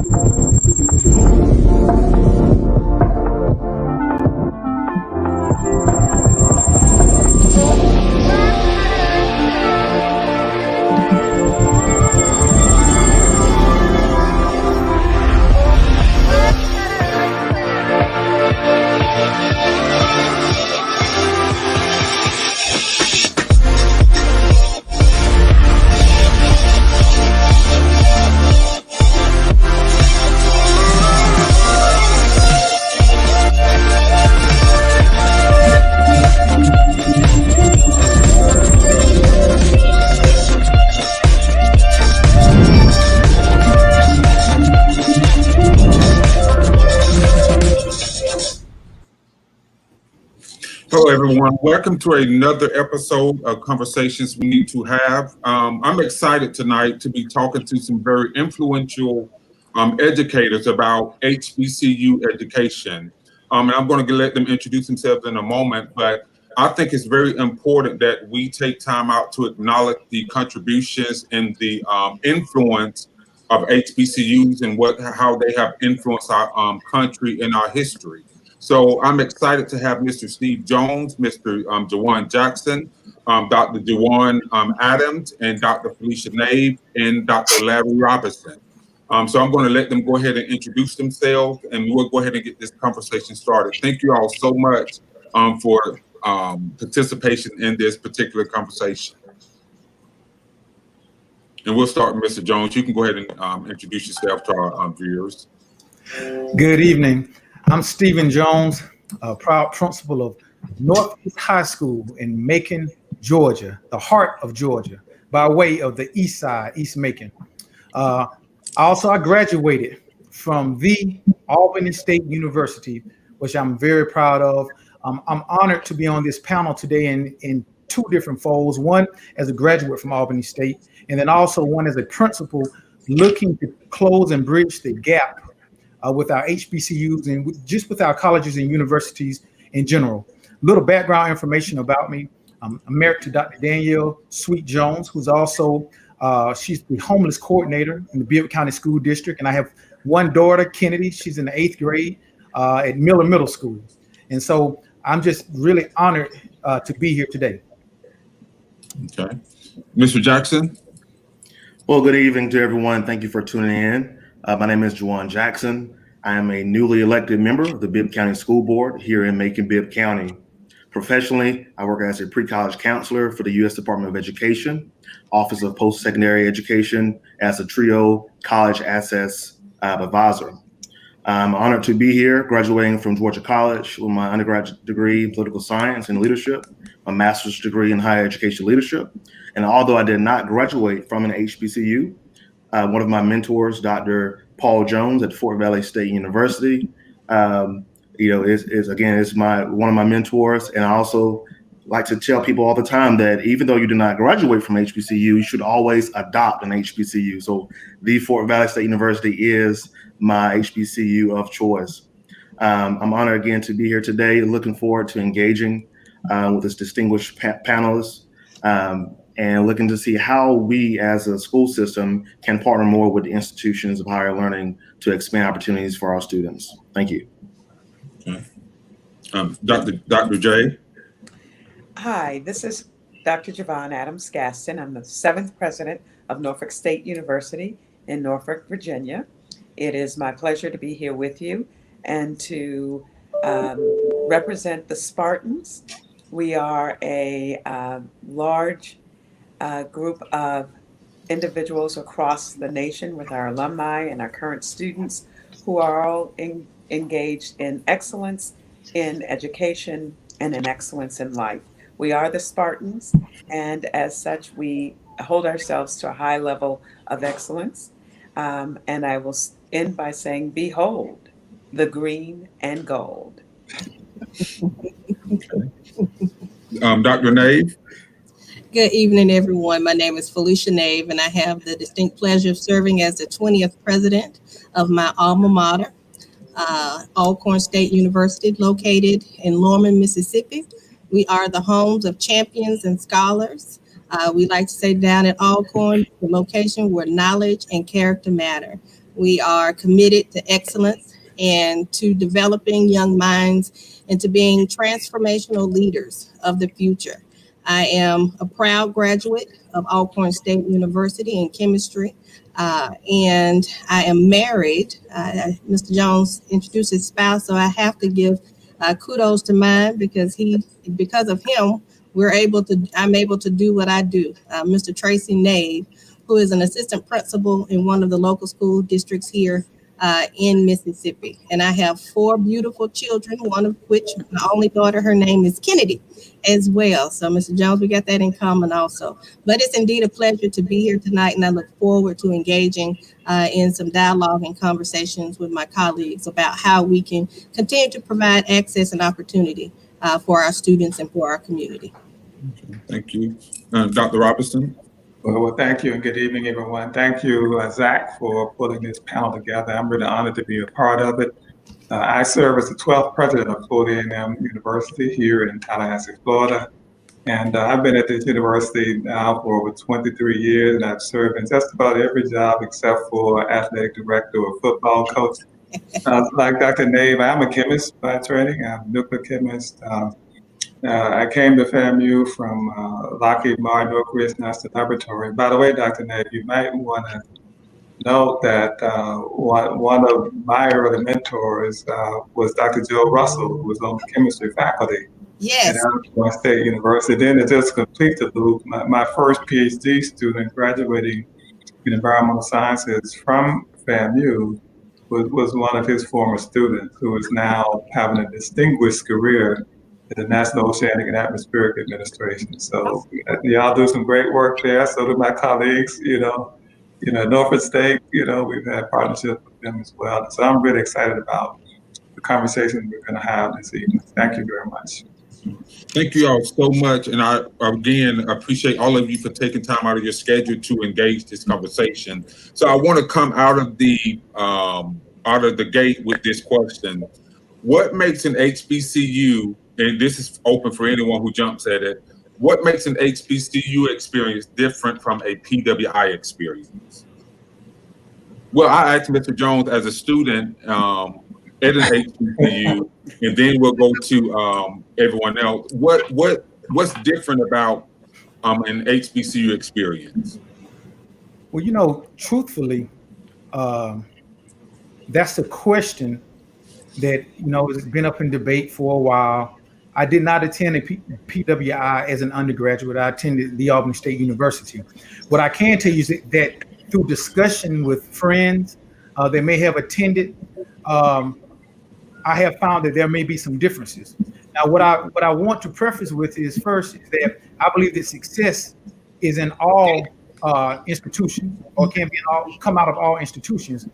Hello, everyone. Welcome to another episode of Conversations We Need to Have. I'm excited tonight to be talking to some very influential educators about HBCU education. And I'm going to let them introduce themselves in a moment, but I think it's very important that we take time out to acknowledge the contributions and the influence of HBCUs and how they have influenced our country and our history. So I'm excited to have Mr. Steve Jones, Mr. Jawan Jackson, Dr. Jawan Adams, and Dr. Felicia Nave, and Dr. Larry Robinson. So I'm going to let them go ahead and introduce themselves, and we'll go ahead and get this conversation started. Thank you all so much for participation in this particular conversation. And we'll start with Mr. Jones. You can go ahead and introduce yourself to our viewers. Good evening. I'm Stephen Jones, a proud principal of Northeast High School in Macon, Georgia, the heart of Georgia, by way of the East Side, East Macon. I graduated from the Albany State University, which I'm very proud of. I'm honored to be on this panel today in two different folds, one as a graduate from Albany State, and then also one as a principal looking to close and bridge the gap with our HBCUs and just with our colleges and universities in general. Little background information about me. I'm married to Dr. Danielle Sweet Jones, who's also, she's the homeless coordinator in the Bibb County School District. And I have one daughter, Kennedy. She's in the 8th grade at Miller Middle School. And so I'm just really honored to be here today. Okay. Mr. Jackson? Well, good evening to everyone. Thank you for tuning in. My name is Jawan Jackson. I am a newly elected member of the Bibb County School Board here in Macon-Bibb County. Professionally, I work as a pre-college counselor for the U.S. Department of Education, Office of Post-Secondary Education, as a TRIO college access advisor. I'm honored to be here, graduating from Georgia College with my undergraduate degree in political science and leadership, a master's degree in higher education leadership. And although I did not graduate from an HBCU, one of my mentors, Dr. Paul Jones at Fort Valley State University, is one of my mentors. And I also like to tell people all the time that even though you did not graduate from HBCU, you should always adopt an HBCU. So the Fort Valley State University is my HBCU of choice. I'm honored again to be here today. Looking forward to engaging with this distinguished panelists. And looking to see how we as a school system can partner more with the institutions of higher learning to expand opportunities for our students. Thank you. Okay. Dr. J. Hi, this is Dr. Jawan Adams Gaston. I'm the 7th president of Norfolk State University in Norfolk, Virginia. It is my pleasure to be here with you and to represent the Spartans. We are a large group of individuals across the nation with our alumni and our current students who are all engaged in excellence in education and in excellence in life. We are the Spartans, and as such, we hold ourselves to a high level of excellence. And I will end by saying, behold, the green and gold. Okay. Dr. Nave? Good evening, everyone. My name is Felicia Nave, and I have the distinct pleasure of serving as the 20th president of my alma mater, Alcorn State University, located in Lorman, Mississippi. We are the homes of champions and scholars. We like to say down at Alcorn, the location where knowledge and character matter. We are committed to excellence and to developing young minds and to being transformational leaders of the future. I am a proud graduate of Alcorn State University in chemistry, and I am married. Mr. Jones introduced his spouse, so I have to give kudos to mine because of him, I'm able to do what I do. Mr. Tracy Nave, who is an assistant principal in one of the local school districts here in Mississippi. And I have 4 beautiful children, one of which, my only daughter, her name is Kennedy as well. So, Mr. Jones, we got that in common also. But it's indeed a pleasure to be here tonight, and I look forward to engaging in some dialogue and conversations with my colleagues about how we can continue to provide access and opportunity for our students and for our community. Thank you. Dr. Robinson? Well, thank you and good evening, everyone. Thank you, Zach, for putting this panel together. I'm really honored to be a part of it. I serve as the 12th president of Florida A&M University here in Tallahassee, Florida. And I've been at this university now for over 23 years, and I've served in just about every job except for athletic director or football coach. Like Dr. Nave, I'm a chemist by training. I'm a nuclear chemist. I came to FAMU from Lockheed Martin Oak Ridge National Laboratory. By the way, Dr. Nave, you might want to note that one of my early mentors was Dr. Joe Russell, who was on the chemistry faculty Yes. at Alcorn State University. Then to just complete the loop, my first PhD student graduating in environmental sciences from FAMU was one of his former students, who is now having a distinguished career at the National Oceanic and Atmospheric Administration. So y'all do some great work there. So do my colleagues, Norfolk State, we've had partnerships with them as well. So I'm really excited about the conversation we're going to have this evening. Thank you very much. Thank you all so much. And I, again, appreciate all of you for taking time out of your schedule to engage this conversation. So I want to come out of the gate with this question. What makes an HBCU, and this is open for anyone who jumps at it, what makes an HBCU experience different from a PWI experience? Well, I asked Mr. Jones as a student at an HBCU, and then we'll go to everyone else. What's different about an HBCU experience? Well, truthfully, that's a question that, has been up in debate for a while. I did not attend a PWI as an undergraduate. I attended the Albany State University. What I can tell you is that through discussion with friends that may have attended, I have found that there may be some differences. Now, what I want to preface with is first is that I believe that success is in all institutions, or can come out of all institutions.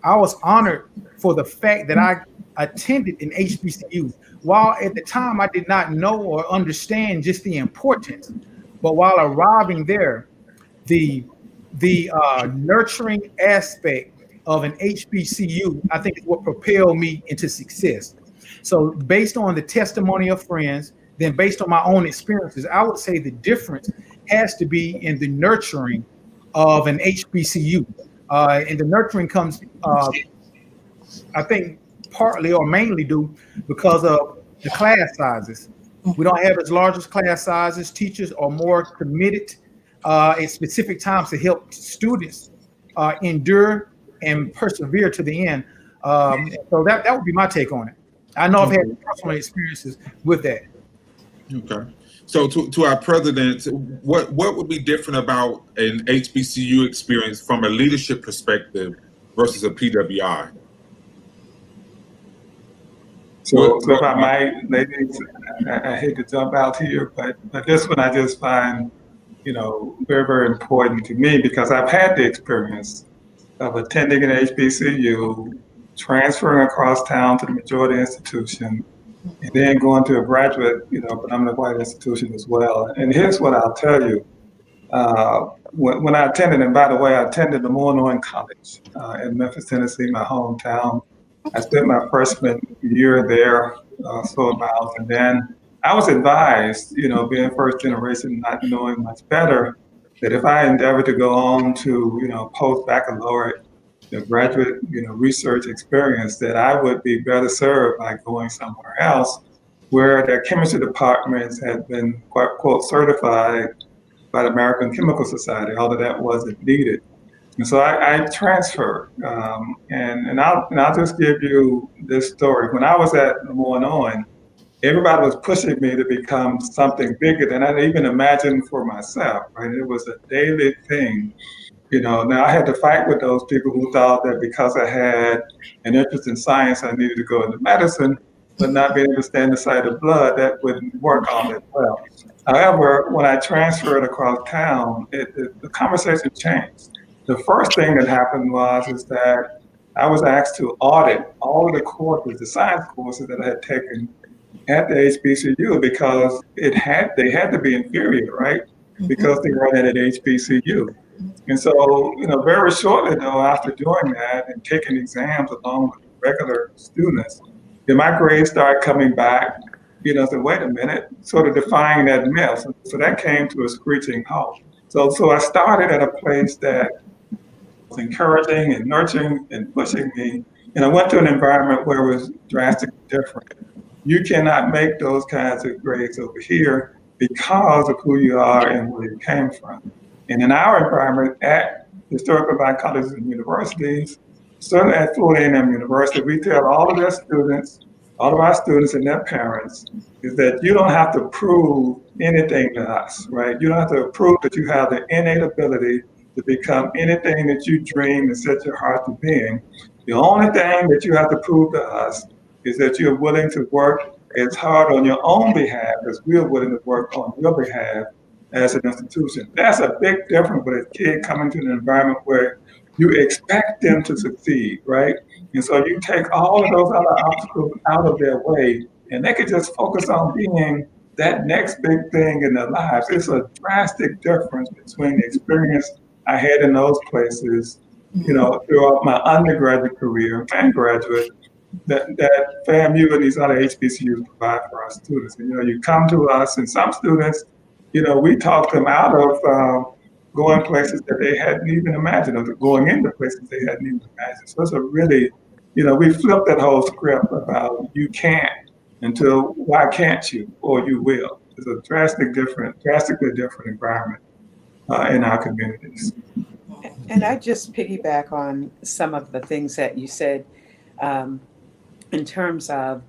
I was honored for the fact that I attended an HBCU. While at the time I did not know or understand just the importance, but while arriving there, the nurturing aspect of an HBCU, I think, is what propelled me into success. So based on the testimony of friends, then based on my own experiences, I would say the difference has to be in the nurturing of an HBCU. And the nurturing comes, I think, partly or mainly due because of the class sizes. We don't have as large as class sizes. Teachers are more committed at specific times to help students endure and persevere to the end. So that would be my take on it. I know I've had personal experiences with that. Okay. So to our president, what would be different about an HBCU experience from a leadership perspective versus a PWI? So if I might, ladies, I hate to jump out here, but this one I just find, very, very important to me because I've had the experience of attending an HBCU, transferring across town to the majority institution, and then going to a graduate, predominantly white institution as well. And here's what I'll tell you. When I attended, and by the way, I attended the Moore College in Memphis, Tennessee, my hometown. I spent my freshman year there, and then I was advised, being first generation, not knowing much better, that if I endeavored to go on to, post-baccalaureate the graduate, research experience, that I would be better served by going somewhere else where their chemistry departments had been, quote, certified by the American Chemical Society, although that wasn't needed. And so I transferred, and I'll just give you this story. When I was at Moynihan, everybody was pushing me to become something bigger than I even imagined for myself. Right? It was a daily thing. Now I had to fight with those people who thought that because I had an interest in science, I needed to go into medicine, but not being able to stand the sight of blood, that wouldn't work all that well. However, when I transferred across town, the conversation changed. The first thing that happened is that I was asked to audit all of the courses, the science courses that I had taken at the HBCU, because they had to be inferior, right? Because they were at an HBCU. And so, very shortly though, after doing that and taking exams along with regular students, then my grades started coming back. So wait a minute, sort of defying that myth. So that came to a screeching halt. So I started at a place that was encouraging and nurturing and pushing me, and I went to an environment where it was drastically different. You cannot make those kinds of grades over here because of who you are and where you came from. And in our environment at historically black colleges and universities, certainly at Florida A&M University, we tell all of our students and their parents, is that you don't have to prove anything to us, right? You don't have to prove that you have the innate ability to become anything that you dream and set your heart to being. The only thing that you have to prove to us is that you're willing to work as hard on your own behalf as we're willing to work on your behalf as an institution. That's a big difference with a kid coming to an environment where you expect them to succeed, right? And so you take all of those other obstacles out of their way, and they can just focus on being that next big thing in their lives. It's a drastic difference between the experience I had in those places, throughout my undergraduate career and graduate, that FAMU and these other HBCUs provide for our students. And, you come to us, and some students, we talk them out of going places that they hadn't even imagined, or going into places they hadn't even imagined. So it's a really, we flipped that whole script about you can't until why can't you, or you will. It's a drastically different environment in our communities. And I just piggyback on some of the things that you said in terms of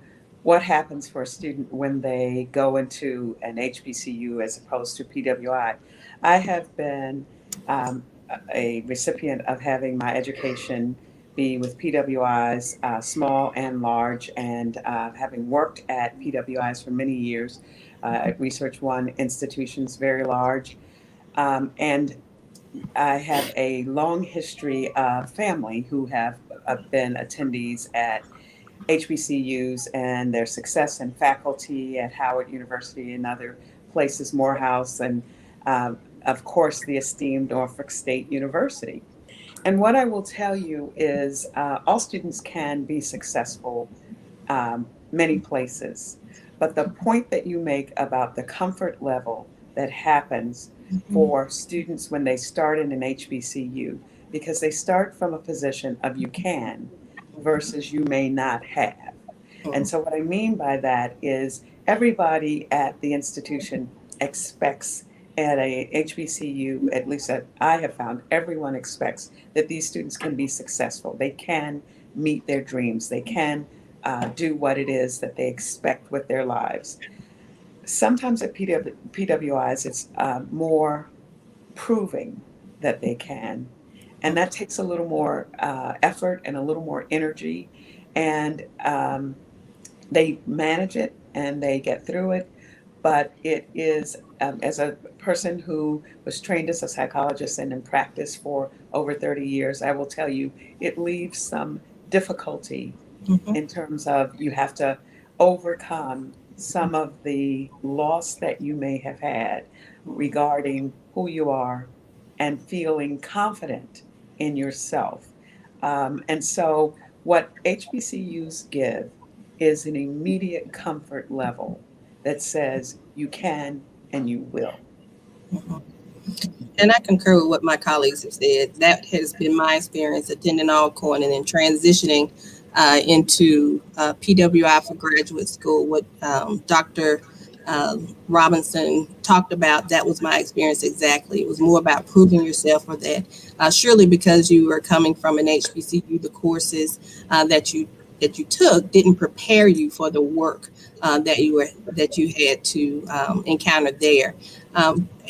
what happens for a student when they go into an HBCU as opposed to PWI. I have been a recipient of having my education be with PWIs, small and large, and having worked at PWIs for many years, Research One institutions, very large, and I have a long history of family who have been attendees at HBCUs and their success in faculty at Howard University and other places, Morehouse, and of course the esteemed Norfolk State University. And what I will tell you is all students can be successful many places, but the point that you make about the comfort level that happens for students when they start in an HBCU, because they start from a position of you can versus you may not have. And so what I mean by that is everybody at the institution expects at a HBCU, at least that I have found, everyone expects that these students can be successful. They can meet their dreams. They can do what it is that they expect with their lives. Sometimes at PWIs, it's more proving that they can. And that takes a little more effort and a little more energy. And they manage it and they get through it. But it is, as a person who was trained as a psychologist and in practice for over 30 years, I will tell you, it leaves some difficulty in terms of you have to overcome some of the loss that you may have had regarding who you are and feeling confident in yourself. And so, what HBCUs give is an immediate comfort level that says you can and you will. And I concur with what my colleagues have said. That has been my experience attending Alcorn and then transitioning into PWI for graduate school. What Dr. Robinson talked about, that was my experience exactly. It was more about proving yourself for that. Surely because you were coming from an HBCU, the courses that you took didn't prepare you for the work that you had to encounter there.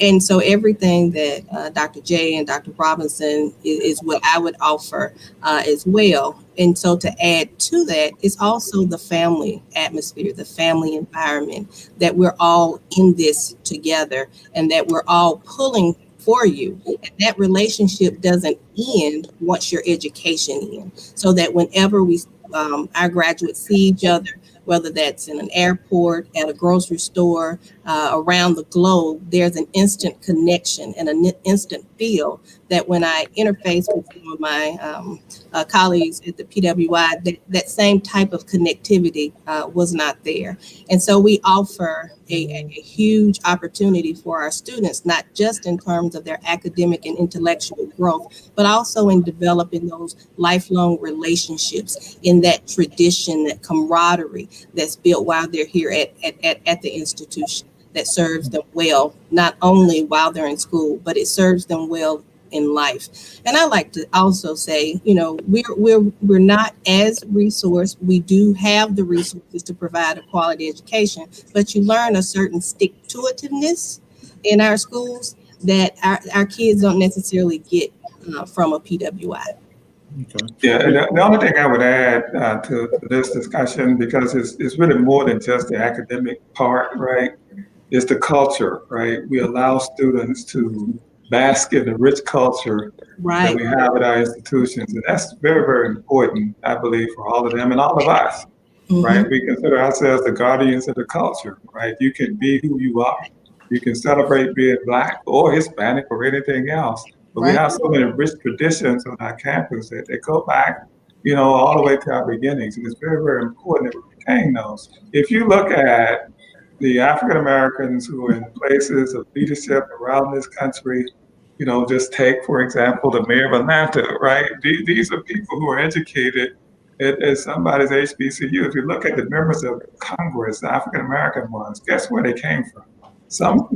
And so everything that Dr. J and Dr. Robinson is what I would offer as well. And so to add to that is also the family atmosphere, the family environment, that we're all in this together and that we're all pulling for you. And that relationship doesn't end once your education ends. So that whenever our graduates see each other, whether that's in an airport, at a grocery store, around the globe, there's an instant connection and an instant feel that when I interface with some of my colleagues at the PWI, that same type of connectivity was not there. And so we offer a huge opportunity for our students, not just in terms of their academic and intellectual growth, but also in developing those lifelong relationships in that tradition, that camaraderie that's built while they're here at the institution, that serves them well, not only while they're in school, but it serves them well in life. And I like to also say, we're not as resourced. We do have the resources to provide a quality education, but you learn a certain stick-to-itiveness in our schools that our kids don't necessarily get from a PWI. Okay. Yeah, and the only thing I would add to this discussion, because it's really more than just the academic part, right? It's the culture, right? We allow students to bask in the rich culture that we have at our institutions. And that's very, very important, I believe, for all of them and all of us, right? We consider ourselves the guardians of the culture, right? You can be who you are. You can celebrate being Black or Hispanic or anything else. But we have so many rich traditions on our campus that they go back, all the way to our beginnings. And it's very, very important that we retain those. If you look at the African Americans who are in places of leadership around this country, just take, for example, the mayor of Atlanta, right? These are people who are educated at somebody's HBCU. If you look at the members of Congress, the African American ones, guess where they came from? Some,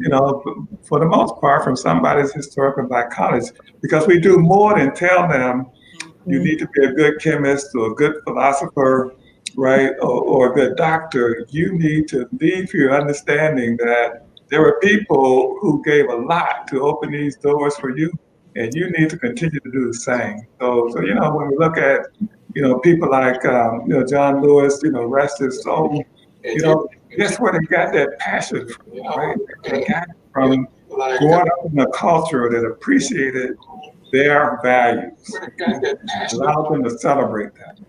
for the most part, from somebody's historical Black college, because we do more than tell them you need to be a good chemist or a good philosopher, right, or a good doctor. You need to leave here understanding that there were people who gave a lot to open these doors for you, and you need to continue to do the same. So when we look at, people like, John Lewis, rest his soul, guess where they got that passion from, right? They got it from growing up in a culture that appreciated their values, allowed them to celebrate that.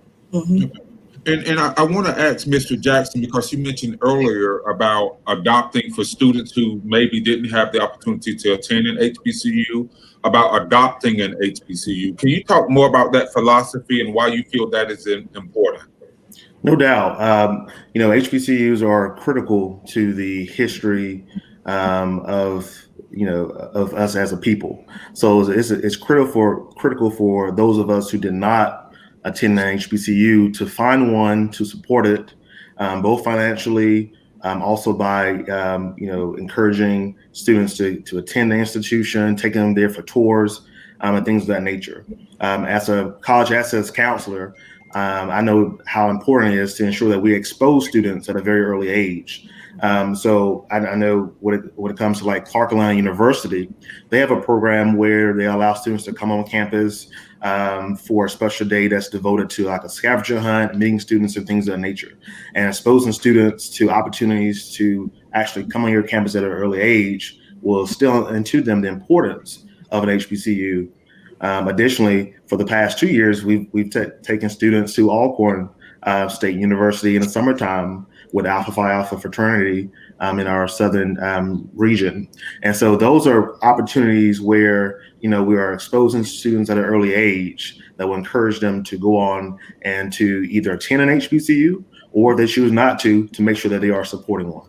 And I want to ask Mr. Jackson, because you mentioned earlier about adopting for students who maybe didn't have the opportunity to attend an HBCU, about adopting an HBCU. Can you talk more about that philosophy and why you feel that is important? No doubt. HBCUs are critical to the history of us as a people. So it's critical for those of us who did not attend an HBCU to find one to support it, both financially, also by encouraging students to attend the institution, taking them there for tours, and things of that nature. As a college access counselor, I know how important it is to ensure that we expose students at a very early age. So I know when it comes to like Clark Atlanta University, they have a program where they allow students to come on campus for a special day that's devoted to like a scavenger hunt, meeting students and things of that nature, and exposing students to opportunities to actually come on your campus at an early age will instill into them the importance of an HBCU. Additionally, for the past 2 years, we've taken students to Alcorn State University in the summertime with Alpha Phi Alpha fraternity in our southern region. And so those are opportunities where, we are exposing students at an early age that will encourage them to go on and to either attend an HBCU or if they choose not to make sure that they are supporting one.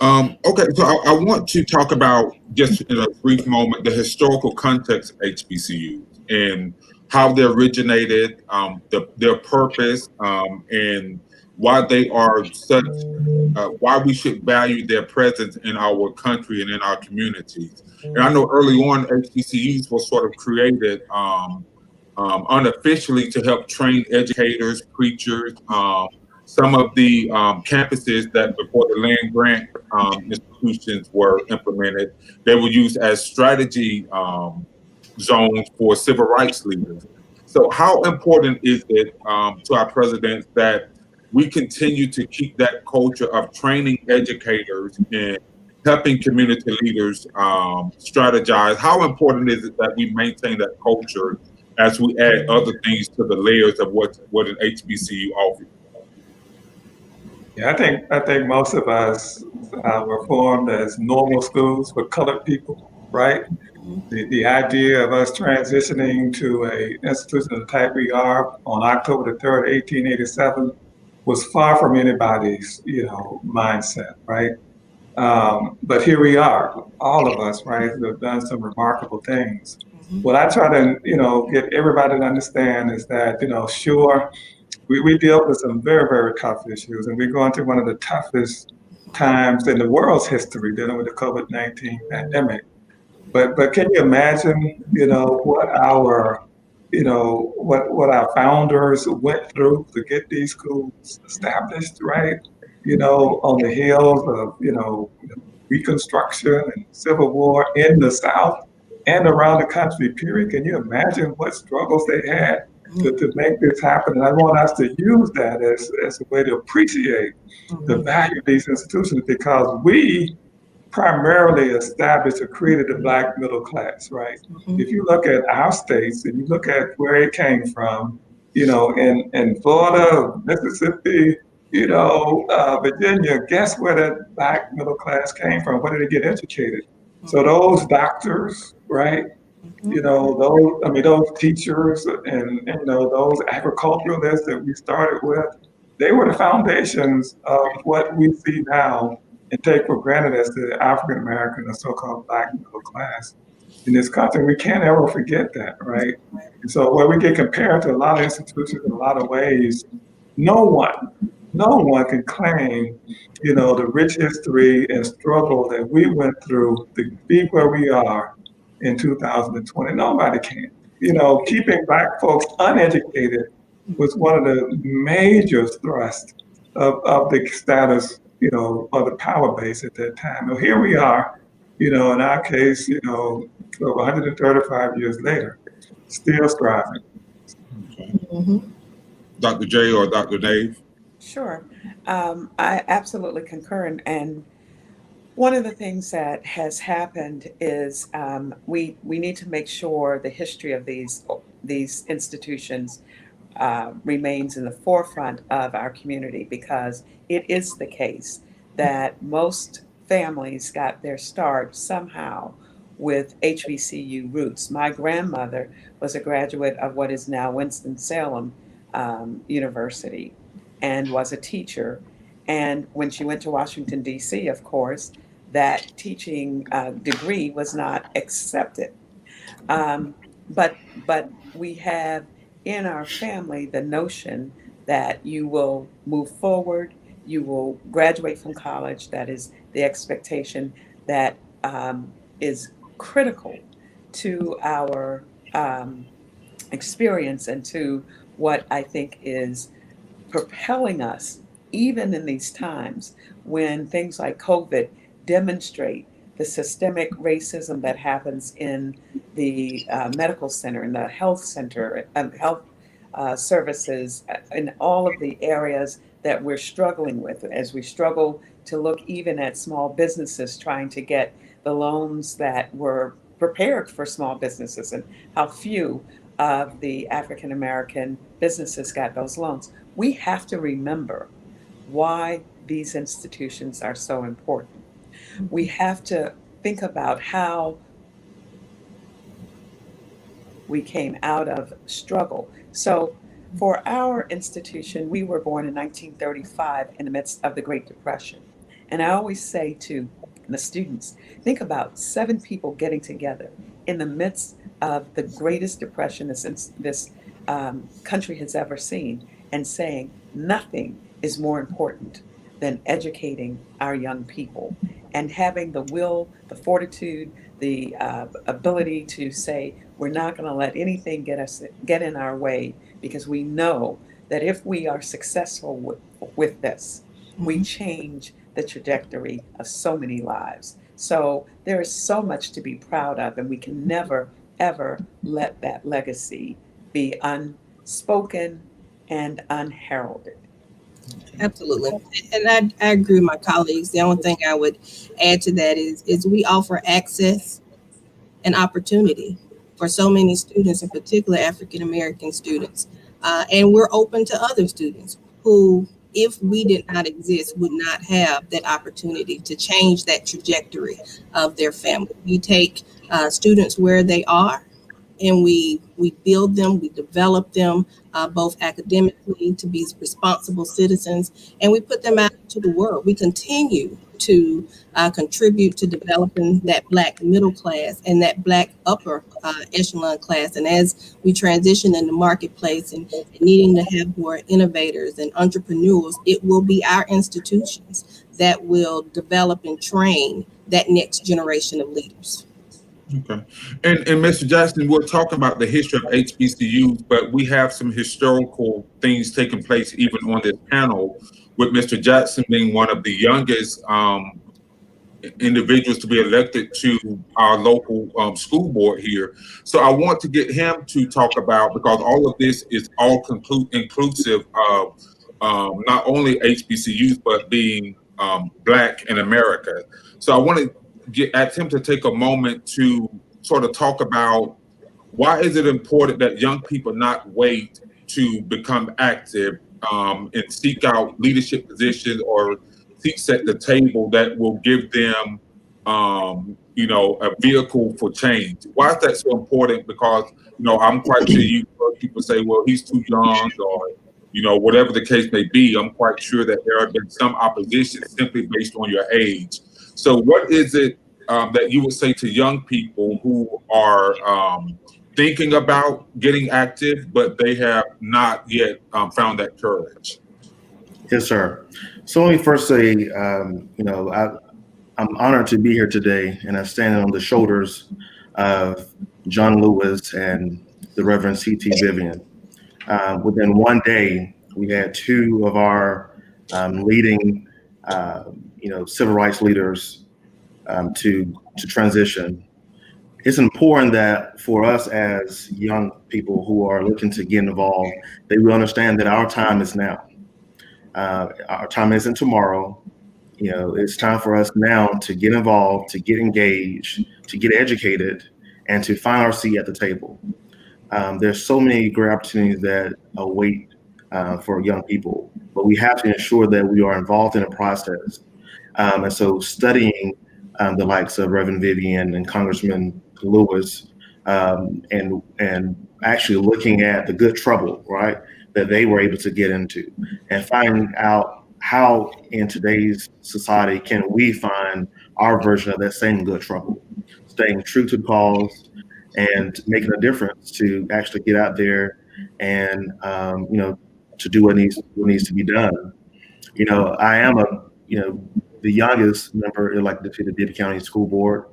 Okay, so I want to talk about just in a brief moment the historical context of HBCUs and how they originated, their purpose, and why they are such, why we should value their presence in our country and in our communities. And I know early on HBCUs were sort of created unofficially to help train educators, preachers. Some of the campuses that before the land grant institutions were implemented, they were used as strategy zones for civil rights leaders. So, how important is it to our presidents that we continue to keep that culture of training educators and helping community leaders strategize? How important is it that we maintain that culture as we add other things to the layers of what an HBCU offers? Yeah, I think most of us were formed as normal schools for colored people, right? The idea of us transitioning to a institution of the type we are on October the 3rd, 1887 was far from anybody's, mindset, right? But here we are, all of us, right, who have done some remarkable things. What I try to, get everybody to understand is that, sure, we dealt with some very, very tough issues, and we're going through one of the toughest times in the world's history dealing with the COVID-19 pandemic. But can you imagine, what our founders went through to get these schools established, right? On the heels of, Reconstruction and Civil War in the South and around the country, period. Can you imagine what struggles they had to make this happen? And I want us to use that as a way to appreciate the value of these institutions because we primarily established or created the Black middle class, right? If you look at our states and you look at where it came from, in Florida, Mississippi, Virginia, guess where that Black middle class came from? Where did they get educated? So those doctors, right? Those teachers and those agriculturalists that we started with, they were the foundations of what we see now and take for granted as the African American or so-called Black middle class in this country. We can't ever forget that, right? And so where we get compared to a lot of institutions in a lot of ways, no one can claim, the rich history and struggle that we went through to be where we are in 2020. Nobody can. Keeping Black folks uneducated was one of the major thrusts of the status, of the power base at that time. Well, here we are, in our case, over 135 years later, still striving. Okay. Dr. J or Dr. Dave? Sure. I absolutely concur. And one of the things that has happened is we need to make sure the history of these institutions remains in the forefront of our community because it is the case that most families got their start somehow with HBCU roots. My grandmother was a graduate of what is now Winston-Salem University and was a teacher. And when she went to Washington, D.C., of course, that teaching degree was not accepted. But we have in our family the notion that you will move forward, you will graduate from college. That is the expectation that is critical to our experience and to what I think is propelling us, even in these times when things like COVID demonstrate the systemic racism that happens in the medical center, in the health center, health services, in all of the areas that we're struggling with, as we struggle to look even at small businesses trying to get the loans that were prepared for small businesses and how few of the African American businesses got those loans. We have to remember why these institutions are so important. We have to think about how we came out of struggle. So for our institution, we were born in 1935 in the midst of the Great Depression. And I always say to the students, think about 7 people getting together in the midst of the greatest depression this country has ever seen and saying nothing is more important than educating our young people and having the will, the fortitude, the ability to say we're not going to let anything get in our way, because we know that if we are successful with this, we change the trajectory of so many lives. So there is so much to be proud of, and we can never, ever let that legacy be unspoken and unheralded. Absolutely. And I agree with my colleagues. The only thing I would add to that is we offer access and opportunity for so many students, in particular African American students. And we're open to other students who, if we did not exist, would not have that opportunity to change that trajectory of their family. We take students where they are, and we build them, we develop them both academically to be responsible citizens, and we put them out into the world. We continue to contribute to developing that Black middle class and that Black upper echelon class. And as we transition in the marketplace and needing to have more innovators and entrepreneurs, it will be our institutions that will develop and train that next generation of leaders. Okay. And Mr. Jackson, we're talking about the history of HBCUs, but we have some historical things taking place even on this panel, with Mr. Jackson being one of the youngest individuals to be elected to our local school board here. So I want to get him to talk about, because all of this is all inclusive of not only HBCUs, but being Black in America. So I want to ask him to take a moment to sort of talk about why is it important that young people not wait to become active and seek out leadership positions or seats at the table that will give them, a vehicle for change. Why is that so important? Because, I'm quite sure you've heard people say, well, he's too young, or, whatever the case may be. I'm quite sure that there have been some opposition simply based on your age. So what is it that you would say to young people who are thinking about getting active, but they have not yet found that courage? Yes, sir. So let me first say, I'm honored to be here today, and I'm standing on the shoulders of John Lewis and the Reverend C.T. Vivian. Within one day, we had 2 of our leading, civil rights leaders to transition. It's important that for us as young people who are looking to get involved, that we understand that our time is now. Our time isn't tomorrow. It's time for us now to get involved, to get engaged, to get educated, and to find our seat at the table. There's so many great opportunities that await for young people, but we have to ensure that we are involved in the process. And so studying the likes of Reverend Vivian and Congressman Lewis, and actually looking at the good trouble, right, that they were able to get into, and finding out how in today's society can we find our version of that same good trouble, staying true to the cause and making a difference to actually get out there and to do what needs to be done. I am the youngest member elected to the Bibb County School Board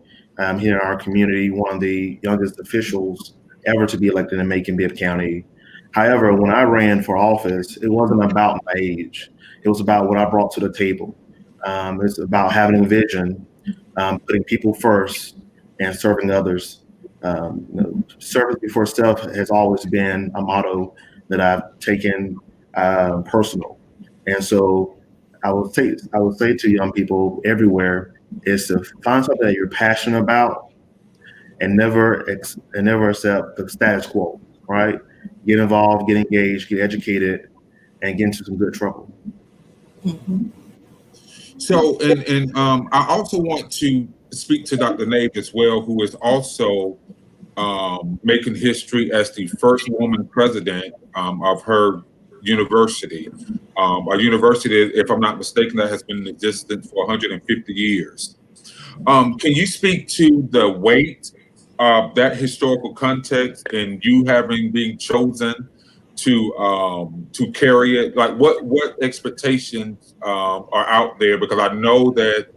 here in our community, one of the youngest officials ever to be elected in Macon-Bibb County. However, when I ran for office, it wasn't about my age. It was about what I brought to the table. It's about having a vision, putting people first, and serving others. Service before self has always been a motto that I've taken personal. And so I would say to young people everywhere is to find something that you're passionate about, and never accept the status quo, right? Get involved, get engaged, get educated, and get into some good trouble. Mm-hmm. So, and I also want to speak to Dr. Nave as well, who is also making history as the first woman president of her university. a university, if I'm not mistaken, that has been in existence for 150 years. Can you speak to the weight of that historical context and you having been chosen to carry it? Like what expectations are out there? Because I know that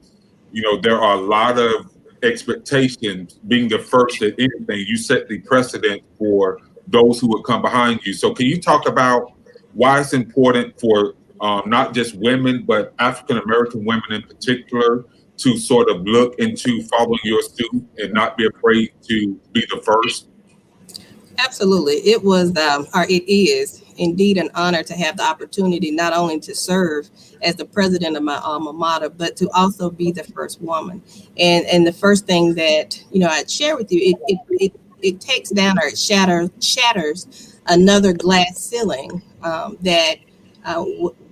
there are a lot of expectations. Being the first at anything, you set the precedent for those who would come behind you. So can you talk about why it's important for not just women, but African American women in particular to sort of look into following your suit and not be afraid to be the first? Absolutely. It was, or it is indeed an honor to have the opportunity not only to serve as the president of my alma mater, but to also be the first woman. And the first thing that, I'd share with you, it takes down or it shatters another glass ceiling that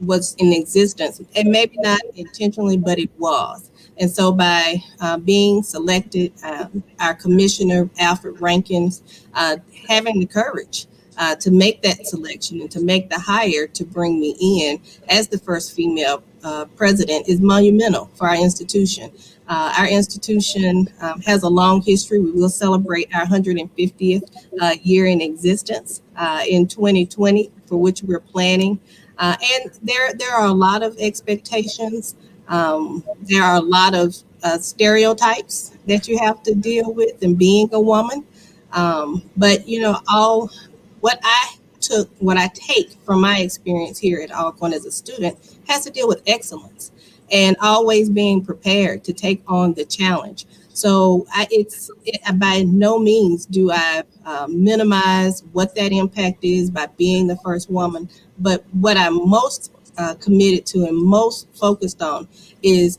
was in existence, and maybe not intentionally, but it was. And so by being selected, our commissioner, Alfred Rankins, having the courage to make that selection and to make the hire to bring me in as the first female president is monumental for our institution. Our institution has a long history. We will celebrate our 150th year in existence in 2020, for which we're planning. And there are a lot of expectations. There are a lot of stereotypes that you have to deal with in being a woman. But all what I take from my experience here at Alcorn as a student has to deal with excellence and always being prepared to take on the challenge. So by no means do I minimize what that impact is by being the first woman. But what I'm most committed to and most focused on is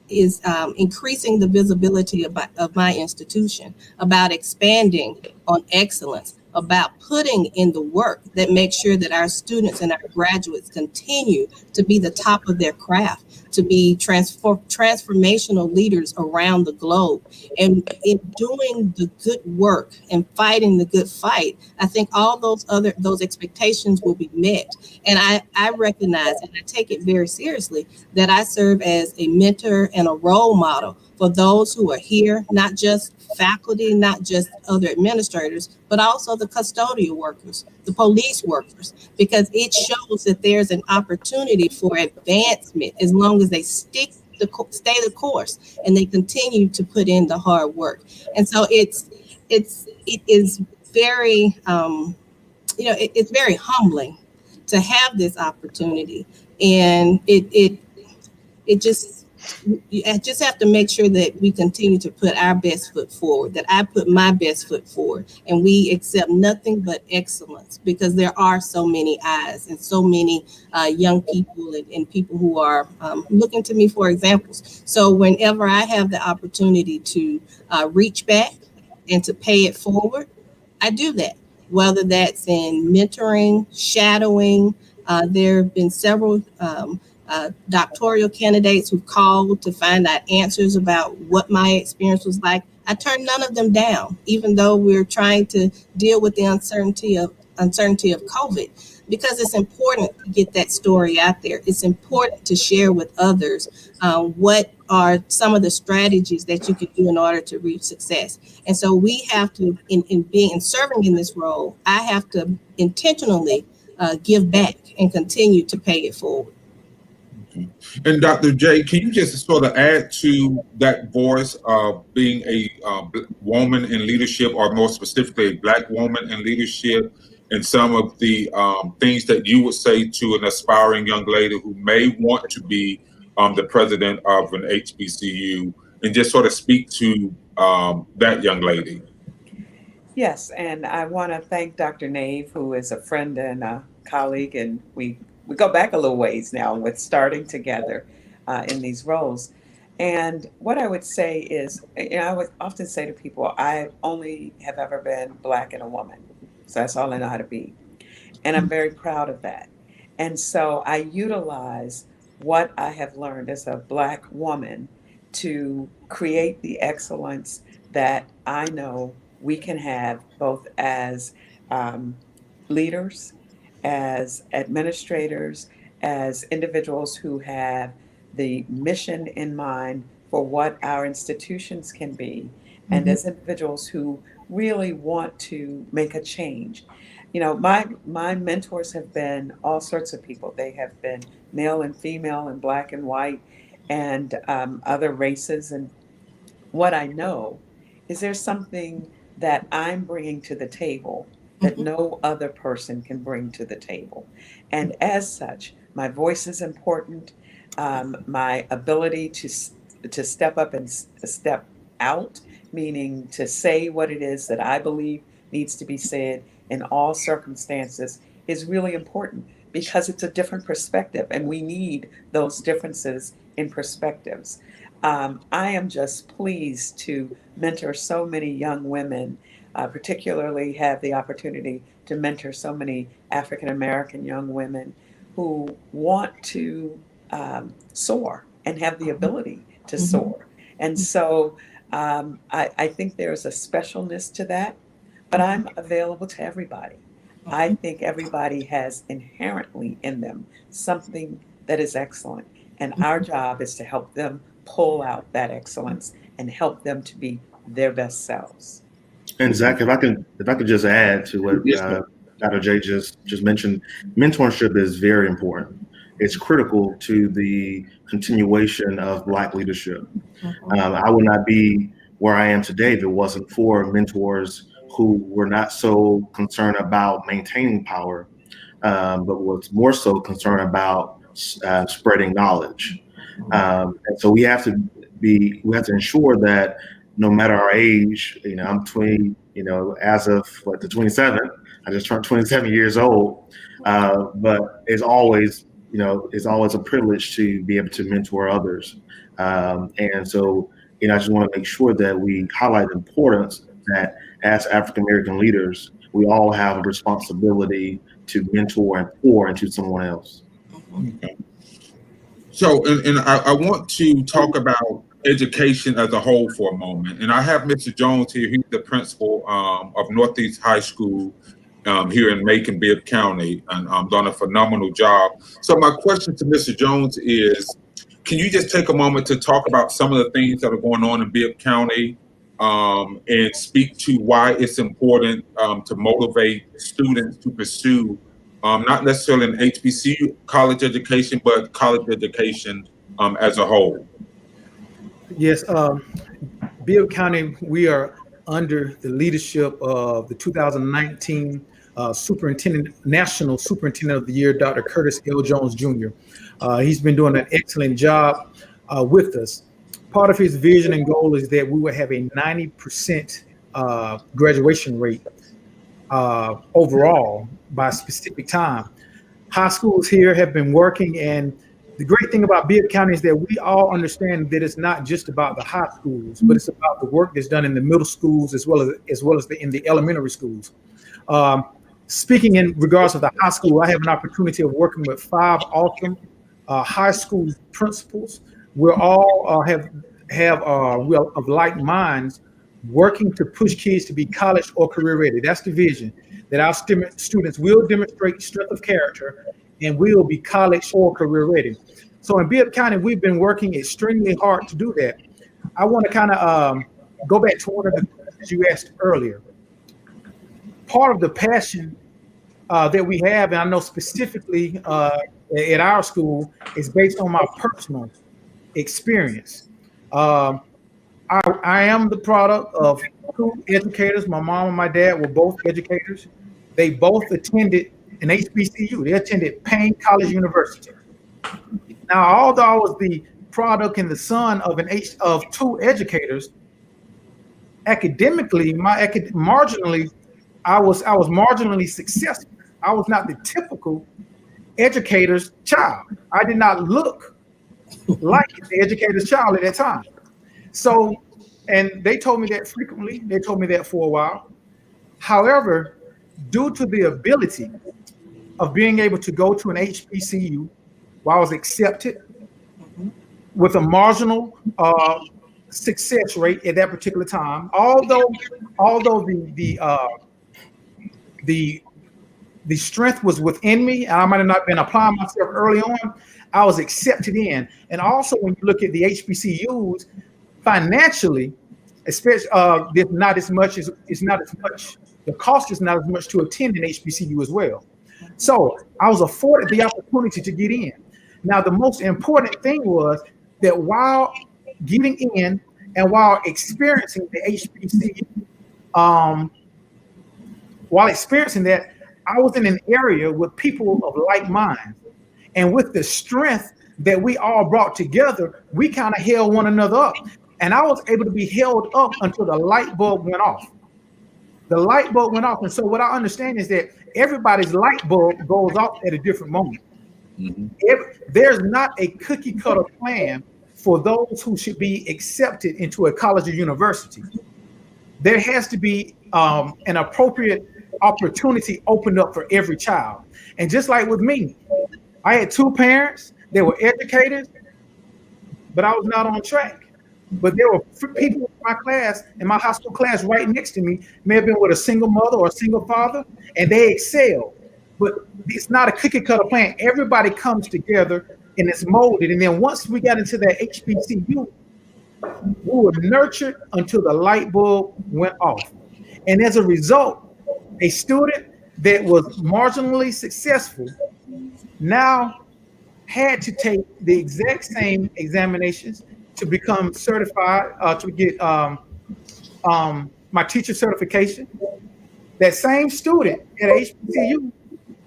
increasing the visibility of my institution, about expanding on excellence, about putting in the work that makes sure that our students and our graduates continue to be the top of their craft, to be transformational leaders around the globe. And in doing the good work and fighting the good fight, I think all those expectations will be met. And I recognize and I take it very seriously that I serve as a mentor and a role model for those who are here, not just faculty, not just other administrators, but also the custodial workers, the police workers, because it shows that there's an opportunity for advancement as long as they stay the course and they continue to put in the hard work. And so it is very it's very humbling to have this opportunity, and I just have to make sure that we continue to put our best foot forward, that I put my best foot forward, and we accept nothing but excellence, because there are so many eyes and so many young people and people who are looking to me for examples. So whenever I have the opportunity to reach back and to pay it forward, I do that, whether that's in mentoring, shadowing. There have been several doctoral candidates who called to find out answers about what my experience was like. I turned none of them down, even though we're trying to deal with the uncertainty of COVID, because it's important to get that story out there. It's important to share with others what are some of the strategies that you can do in order to reach success. And so we have to, in serving in this role, I have to intentionally give back and continue to pay it forward. And Dr. J, can you just sort of add to that voice of being a woman in leadership, or more specifically, a Black woman in leadership, and some of the things that you would say to an aspiring young lady who may want to be the president of an HBCU, and just sort of speak to that young lady? Yes, and I want to thank Dr. Nave, who is a friend and a colleague, and we go back a little ways now with starting together in these roles. And what I would say is, I would often say to people, I only have ever been Black and a woman. So that's all I know how to be. And I'm very proud of that. And so I utilize what I have learned as a Black woman to create the excellence that I know we can have, both as leaders, as administrators, as individuals who have the mission in mind for what our institutions can be, and as individuals who really want to make a change. You know, my mentors have been all sorts of people. They have been male and female and black and white and other races. And what I know is there's something that I'm bringing to the table that no other person can bring to the table. And as such, my voice is important. My ability to step up and step out, meaning to say what it is that I believe needs to be said in all circumstances, is really important because it's a different perspective, and we need those differences in perspectives. I am just pleased to mentor so many young women, particularly have the opportunity to mentor so many African American young women who want to soar and have the ability to soar. And so I think there's a specialness to that, but I'm available to everybody. I think everybody has inherently in them something that is excellent, and our job is to help them pull out that excellence and help them to be their best selves. And Zach, if I could just add to what Yes, sir. Dr. J just mentioned, mentorship is very important. It's critical to the continuation of Black leadership. I would not be where I am today if it wasn't for mentors who were not so concerned about maintaining power, but was more so concerned about spreading knowledge. And so we have to ensure that no matter our age, I'm 20, as of the 27th, I just turned 27 years old. But it's always a privilege to be able to mentor others. And so, I just want to make sure that we highlight the importance that as African American leaders, we all have a responsibility to mentor and pour into someone else. Okay. So, and I want to talk about education as a whole for a moment. And I have Mr. Jones here. He's the principal of Northeast High School here in Macon-Bibb County, and done a phenomenal job. So my question to Mr. Jones is, can you just take a moment to talk about some of the things that are going on in Bibb County and speak to why it's important to motivate students to pursue not necessarily an HBCU college education, but college education as a whole? Yes, Bibb County, we are under the leadership of the 2019 National Superintendent of the Year, Dr. Curtis L. Jones Jr. He's been doing an excellent job with us. Part of his vision and goal is that we will have a 90% graduation rate overall by a specific time. High schools here have been working, and the great thing about Bibb County is that we all understand that it's not just about the high schools, but it's about the work that's done in the middle schools as well as in the elementary schools. Speaking in regards to the high school, I have an opportunity of working with 5 awesome high school principals. We're all we're of like minds, working to push kids to be college or career ready. That's the vision, that our students will demonstrate strength of character and will be college or career ready. So in Bibb County, we've been working extremely hard to do that. I want to kind of go back to one of the questions you asked earlier. Part of the passion that we have, and I know specifically at our school, is based on my personal experience. I am the product of 2 educators. My mom and my dad were both educators. They both attended an HBCU. They attended Payne College University. Now, although I was the product and the son of of 2 educators, academically, marginally, I was marginally successful. I was not the typical educator's child. I did not look like the educator's child at that time. So, and they told me that frequently. They told me that for a while. However, due to the ability of being able to go to an HBCU where I was accepted with a marginal success rate at that particular time, although the the strength was within me, and I might have not been applying myself early on. I was accepted in. And also, when you look at the HBCUs, financially, especially, there's not as much, the cost is not as much to attend an HBCU as well. So I was afforded the opportunity to get in. Now, the most important thing was that while getting in and while experiencing the HBCU, while experiencing that, I was in an area with people of like minds. And with the strength that we all brought together, we kind of held one another up. And I was able to be held up until the light bulb went off. The light bulb went off. And so what I understand is that everybody's light bulb goes off at a different moment. Mm-hmm. There's not a cookie cutter plan for those who should be accepted into a college or university. There has to be an appropriate opportunity opened up for every child. And just like with me, I had two parents, they were educators, but I was not on track. But there were people in my class, in my high school class right next to me, may have been with a single mother or a single father, and they excelled. But it's not a cookie cutter plan. Everybody comes together and it's molded. And then once we got into that HBCU, we were nurtured until the light bulb went off. And as a result, a student that was marginally successful now had to take the exact same examinations to become certified, to get my teacher certification. That same student at HBCU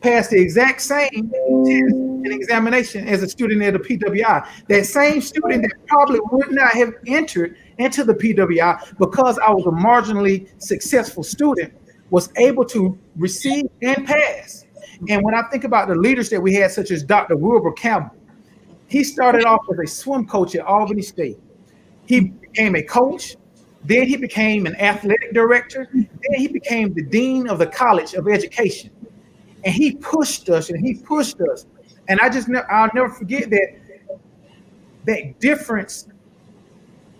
passed the exact same test and examination as a student at the PWI. That same student that probably would not have entered into the PWI because I was a marginally successful student was able to receive and pass. And when I think about the leaders that we had, such as Dr. Wilbur Campbell, he started off as a swim coach at Albany State. He became a coach, then he became an athletic director, then he became the dean of the College of Education. And he pushed us and he pushed us. And I'll never forget that difference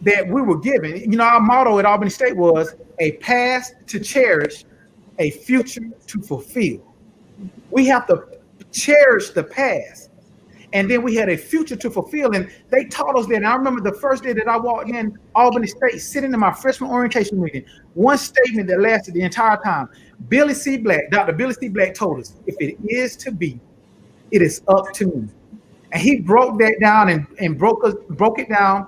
that we were given. You know, our motto at Albany State was a past to cherish, a future to fulfill. We have to cherish the past. And then we had a future to fulfill. And they taught us that. And I remember the first day that I walked in Albany State, sitting in my freshman orientation meeting, one statement that lasted the entire time. Dr. Billy C. Black told us, if it is to be, it is up to me. And he broke that down and broke it down,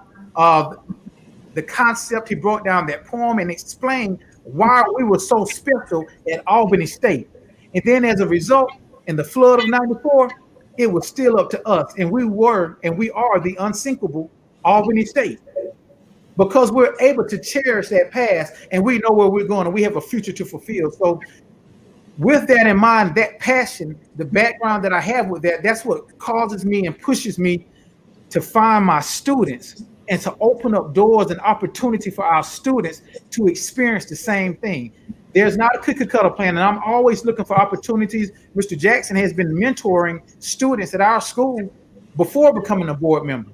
the concept. He broke down that poem and explained why we were so special at Albany State. And then as a result, in the flood of 94, it was still up to us. And we were, and we are the unsinkable Albany State. Because we're able to cherish that past and we know where we're going and we have a future to fulfill. So with that in mind, that passion, the background that I have with that, that's what causes me and pushes me to find my students and to open up doors and opportunity for our students to experience the same thing. There's not a cookie cutter plan, and I'm always looking for opportunities. Mr. Jackson has been mentoring students at our school before becoming a board member.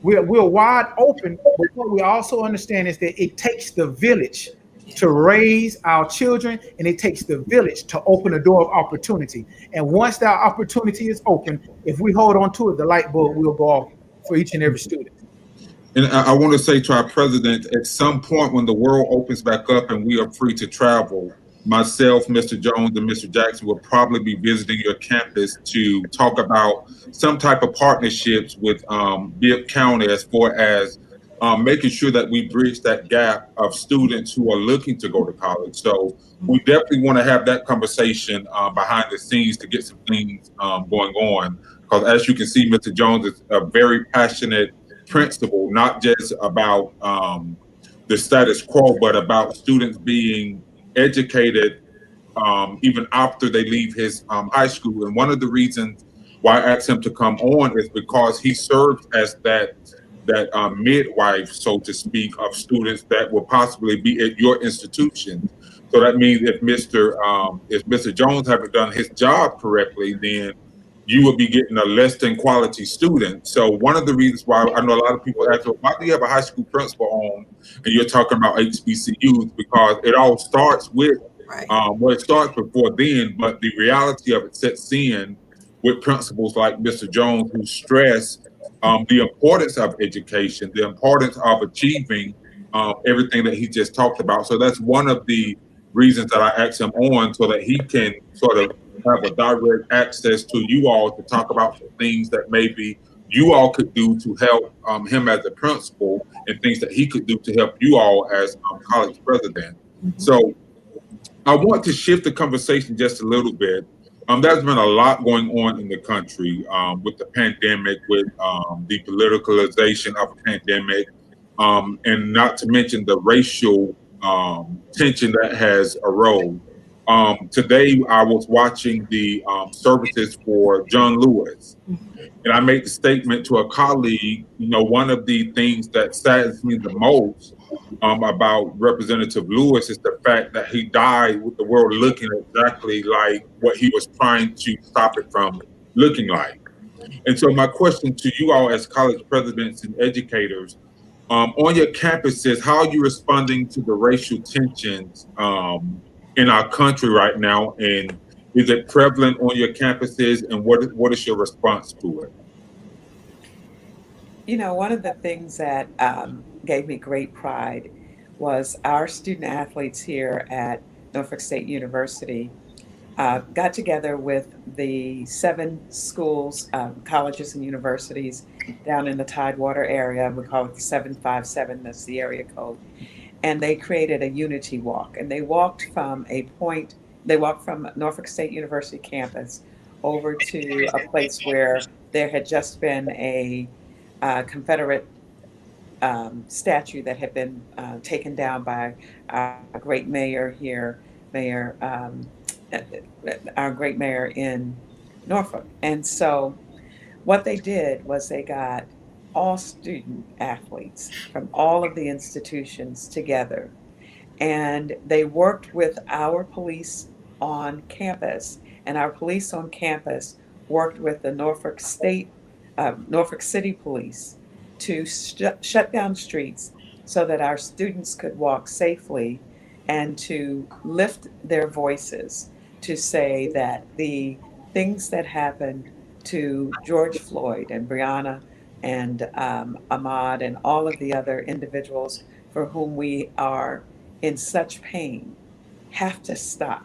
We're wide open, but what we also understand is that it takes the village to raise our children, and it takes the village to open a door of opportunity. And once that opportunity is open, if we hold on to it, the light bulb will go off for each and every student. And I want to say to our president, at some point when the world opens back up and we are free to travel, myself, Mr. Jones, and Mr. Jackson will probably be visiting your campus to talk about some type of partnerships with Bibb County as far as making sure that we bridge that gap of students who are looking to go to college. So we definitely want to have that conversation behind the scenes to get some things going on. Because as you can see, Mr. Jones is a very passionate principal, not just about the status quo, but about students being educated even after they leave his high school. And one of the reasons why I asked him to come on is because he serves as that midwife, so to speak, of students that will possibly be at your institution. So that means if Mr. Jones haven't done his job correctly, then you will be getting a less than quality student. So one of the reasons why I know a lot of people ask, well, why do you have a high school principal on and you're talking about HBCUs? Because it all starts with Right. Well, it starts before then, but the reality of it sets in with principals like Mr. Jones, who stress the importance of education, the importance of achieving everything that he just talked about. So that's one of the reasons that I asked him on, so that he can sort of have a direct access to you all to talk about some things that maybe you all could do to help him as a principal, and things that he could do to help you all as college president. So I want to shift the conversation just a little bit. There's been a lot going on in the country with the pandemic, with the politicalization of a pandemic, and not to mention the racial tension that has arose. Today, I was watching the services for John Lewis, and I made the statement to a colleague, one of the things that saddens me the most about Representative Lewis is the fact that he died with the world looking exactly like what he was trying to stop it from looking like. And so my question to you all as college presidents and educators, on your campuses, how are you responding to the racial tensions in our country right now? And is it prevalent on your campuses? And what is your response to it? One of the things that gave me great pride was our student athletes here at Norfolk State University got together with the 7 schools, colleges, and universities down in the Tidewater area. We call it the 757, that's the area code. And they created a unity walk. And they walked from Norfolk State University campus over to a place where there had just been a Confederate statue that had been taken down by our great mayor here, our great mayor in Norfolk. And so what they did was they got all student athletes from all of the institutions together, and they worked with our police on campus, and our police on campus worked with the Norfolk City Police to shut down streets so that our students could walk safely, and to lift their voices to say that the things that happened to George Floyd and Breonna and Ahmaud and all of the other individuals for whom we are in such pain have to stop.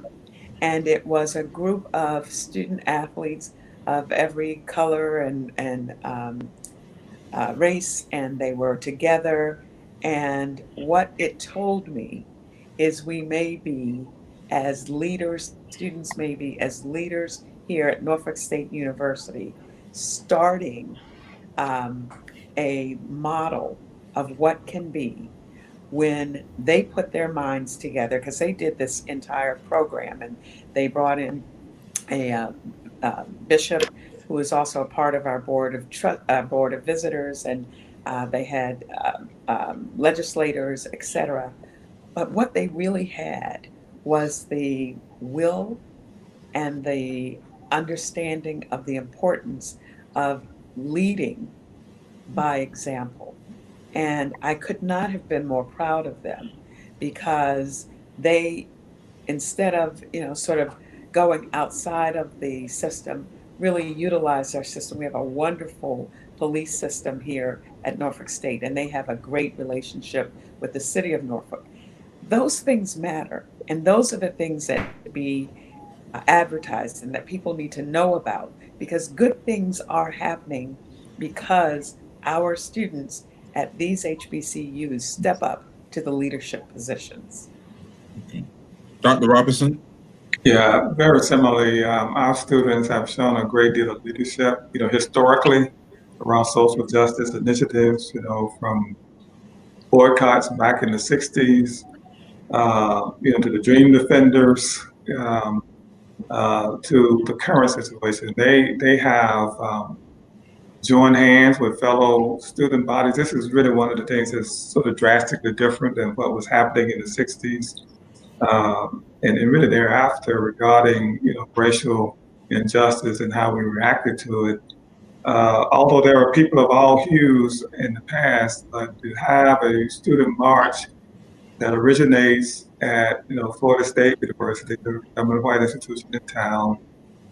And it was a group of student athletes of every color and race, and they were together. And what it told me is we may be as leaders, students may be as leaders here at Norfolk State University, starting a model of what can be when they put their minds together, because they did this entire program, and they brought in a bishop who is also a part of our board of visitors, and they had legislators, etc. But what they really had was the will and the understanding of the importance of leading by example. And I could not have been more proud of them, because they, instead of, sort of going outside of the system, really utilize our system. We have a wonderful police system here at Norfolk State, and they have a great relationship with the city of Norfolk. Those things matter, and those are the things that be advertised and that people need to know about, because good things are happening because our students at these HBCUs step up to the leadership positions. Okay. Dr. Robinson? Yeah, very similarly, our students have shown a great deal of leadership, historically around social justice initiatives, from boycotts back in the 60s, to the Dream Defenders, to the current situation. They have joined hands with fellow student bodies. This is really one of the things that's sort of drastically different than what was happening in the 60s. And really thereafter, regarding racial injustice and how we reacted to it. Although there are people of all hues in the past, but to have a student march that originates at, Florida State University, the government white institution in town,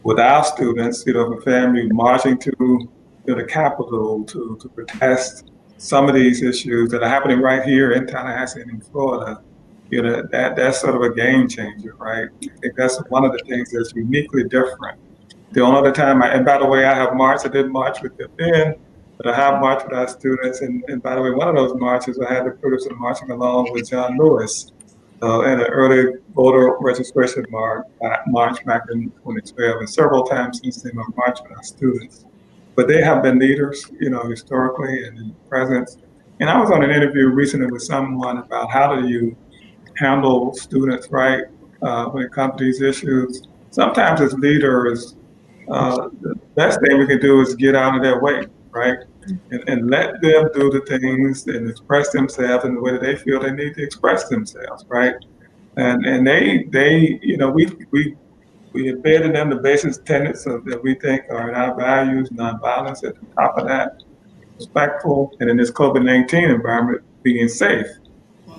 with our students, the family marching to the Capitol to protest some of these issues that are happening right here in Tallahassee and in Florida. That's sort of a game changer, right? I think that's one of the things that's uniquely different. The only other time, and by the way, I have marched. I didn't march with them then, but I have marched with our students. And by the way, one of those marches, I had the privilege of marching along with John Lewis in an early voter registration march back in 2012, and several times since then I've marched with our students. But they have been leaders, historically and in presence. And I was on an interview recently with someone about how do you handle students, right, when it comes to these issues. Sometimes as leaders, the best thing we can do is get out of their way, right? And let them do the things and express themselves in the way that they feel they need to express themselves, right? And they we embedded them the basic tenets that we think are in our values: nonviolence at the top of that, respectful, and in this COVID-19 environment, being safe,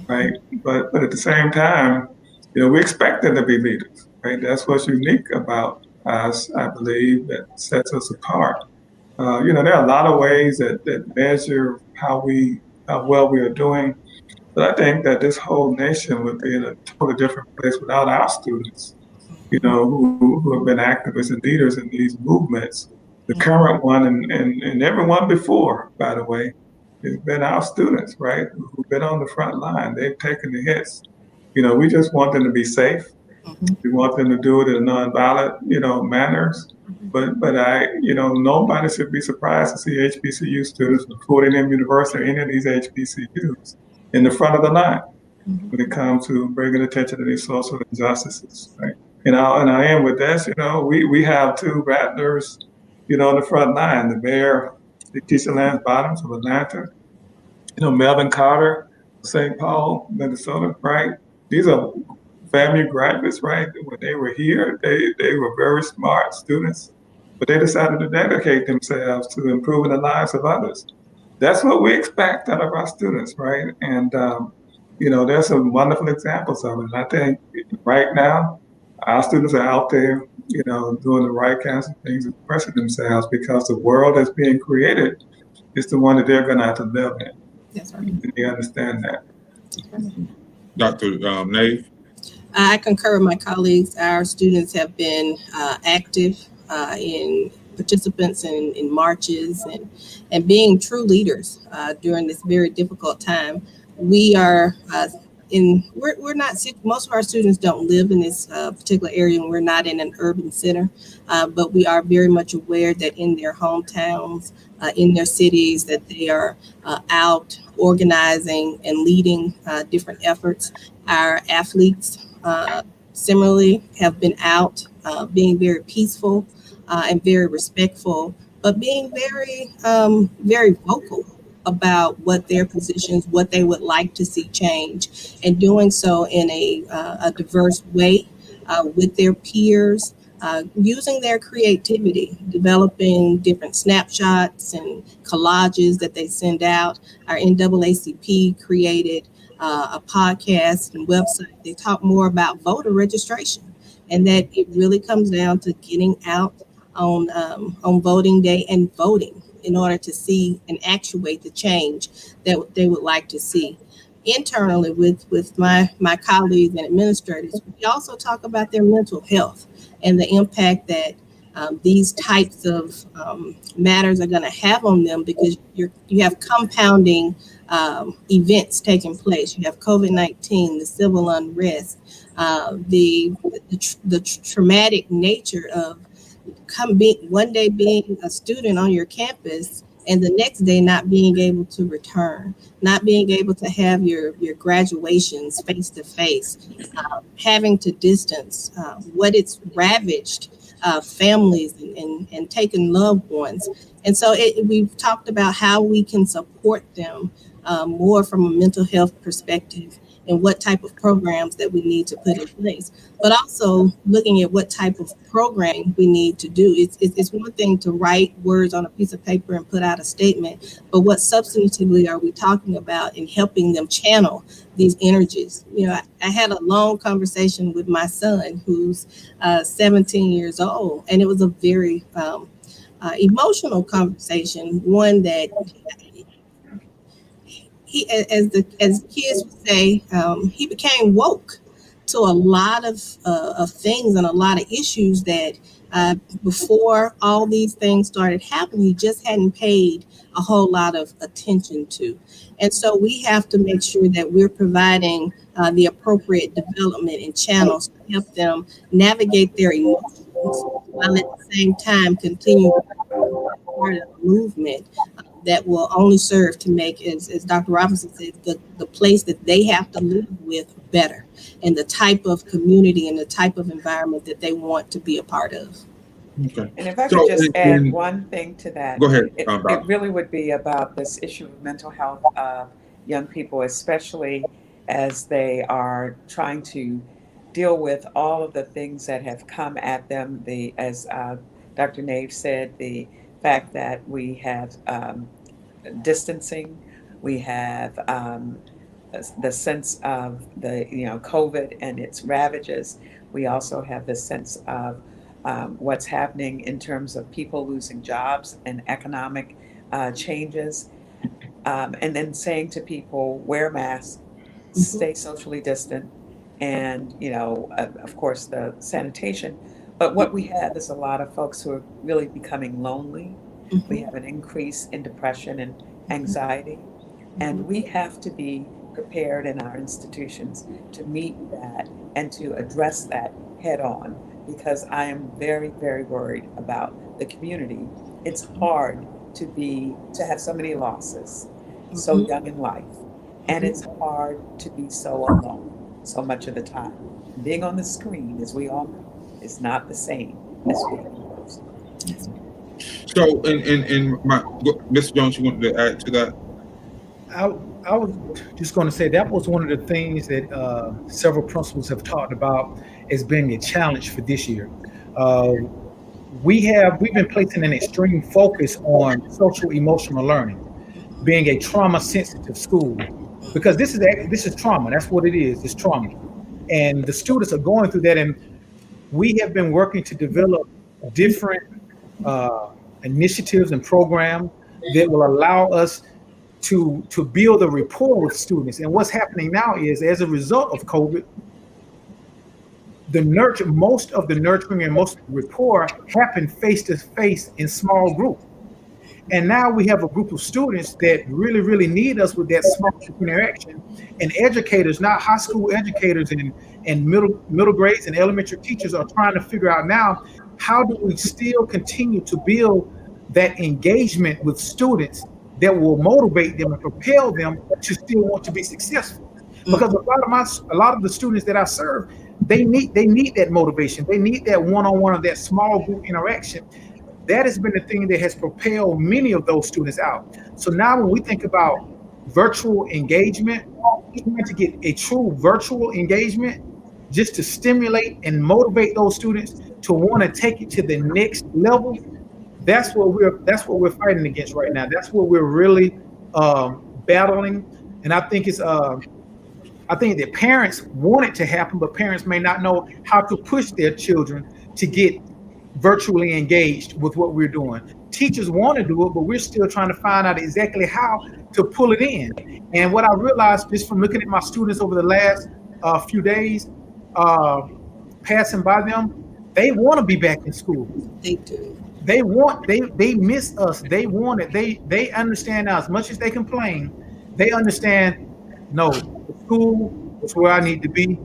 right? But at the same time, we expect them to be leaders, right? That's what's unique about us, I believe, that sets us apart. There are a lot of ways that measure how well we are doing, but I think that this whole nation would be in a totally different place without our students, who have been activists and leaders in these movements. The current one and everyone before, by the way, has been our students, right? Who've been on the front line. They've taken the hits. We just want them to be safe. We want them to do it in nonviolent, manners. But nobody should be surprised to see HBCU students from Florida A&M University or any of these HBCUs in the front of the line when it comes to bringing attention to these social injustices, right? And I am with this. We have two rattlers, on the front line. The mayor, Tisha Lance Bottoms of Atlanta, Melvin Carter, St. Paul, Minnesota, right? These are family graduates, right? When they were here, they were very smart students, but they decided to dedicate themselves to improving the lives of others. That's what we expect out of our students, right? And, there's some wonderful examples of it. And I think right now, our students are out there, doing the right kinds of things, expressing themselves, because the world that's being created is the one that they're going to have to live in. That's right. And they understand that. Dr. Nave? I concur with my colleagues. Our students have been active in participants in marches and being true leaders during this very difficult time. We are we're not, most of our students don't live in this particular area, and we're not in an urban center, but we are very much aware that in their hometowns, in their cities, that they are out organizing and leading different efforts. Our athletes similarly have been out being very peaceful and very respectful, but being very, very vocal about what their positions, what they would like to see change, and doing so in a diverse way with their peers, using their creativity, developing different snapshots and collages that they send out. Our NAACP created a podcast and website. They talk more about voter registration, and that it really comes down to getting out on voting day and voting in order to see and actuate the change that they would like to see. Internally with my colleagues and administrators, we also talk about their mental health and the impact that these types of matters are going to have on them, because you have compounding events taking place. You have COVID-19, the civil unrest, the traumatic nature of one day being a student on your campus and the next day not being able to return, not being able to have your graduations face to face, having to distance, what it's ravaged families and taken loved ones. And so we've talked about how we can support them more from a mental health perspective and what type of programs that we need to put in place, but also looking at what type of programming we need to do. It's one thing to write words on a piece of paper and put out a statement, but what substantively are we talking about in helping them channel these energies? I had a long conversation with my son, who's 17 years old, and it was a very emotional conversation, one that he, as kids would say, he became woke to a lot of things and a lot of issues that before all these things started happening, he just hadn't paid a whole lot of attention to. And so we have to make sure that we're providing the appropriate development and channels to help them navigate their emotions, while at the same time continue to be part of the movement that will only serve to make, as Dr. Robinson said, the place that they have to live with better, and the type of community and the type of environment that they want to be a part of. Okay. And if I could just add one thing to that. Go ahead. It really would be about this issue of mental health of young people, especially as they are trying to deal with all of the things that have come at them. As Dr. Nave said, the fact that we have distancing, we have the sense of the COVID and its ravages. We also have the sense of what's happening in terms of people losing jobs and economic changes, and then saying to people, wear masks, stay socially distant, and of course the sanitation. But what we have is a lot of folks who are really becoming lonely. We have an increase in depression and anxiety, and we have to be prepared in our institutions to meet that and to address that head on, because I am very, very worried about the community. It's hard to have so many losses so young in life, and it's hard to be so alone so much of the time. Being on the screen, as we all know, is not the same as being in person. So, Mr. Jones, you wanted to add to that? I was just going to say that was one of the things that several principals have talked about as being a challenge for this year. We've been placing an extreme focus on social emotional learning, being a trauma sensitive school, because this is trauma. That's what it is. It's trauma, and the students are going through that. And we have been working to develop different initiatives and programs that will allow us to build a rapport with students. And what's happening now is, as a result of COVID, most of the nurturing and most of the rapport happened face to face in small groups. And now we have a group of students that really, really need us with that small interaction. And educators, not high school educators and middle grades and elementary teachers, are trying to figure out now, how do we still continue to build that engagement with students that will motivate them and propel them to still want to be successful? Because a lot of the students that I serve, they need that motivation. They need that one-on-one or that small group interaction. That has been the thing that has propelled many of those students out. So now when we think about virtual engagement, trying to get a true virtual engagement just to stimulate and motivate those students to want to take it to the next level, that's what we're fighting against right now. That's what we're really battling. And I think I think that parents want it to happen, but parents may not know how to push their children to get virtually engaged with what we're doing. Teachers want to do it, but we're still trying to find out exactly how to pull it in. And what I realized just from looking at my students over the last few days, passing by them, they want to be back in school. They do. They miss us. They want it. They understand now, as much as they complain, they understand, no, school is where I need to be.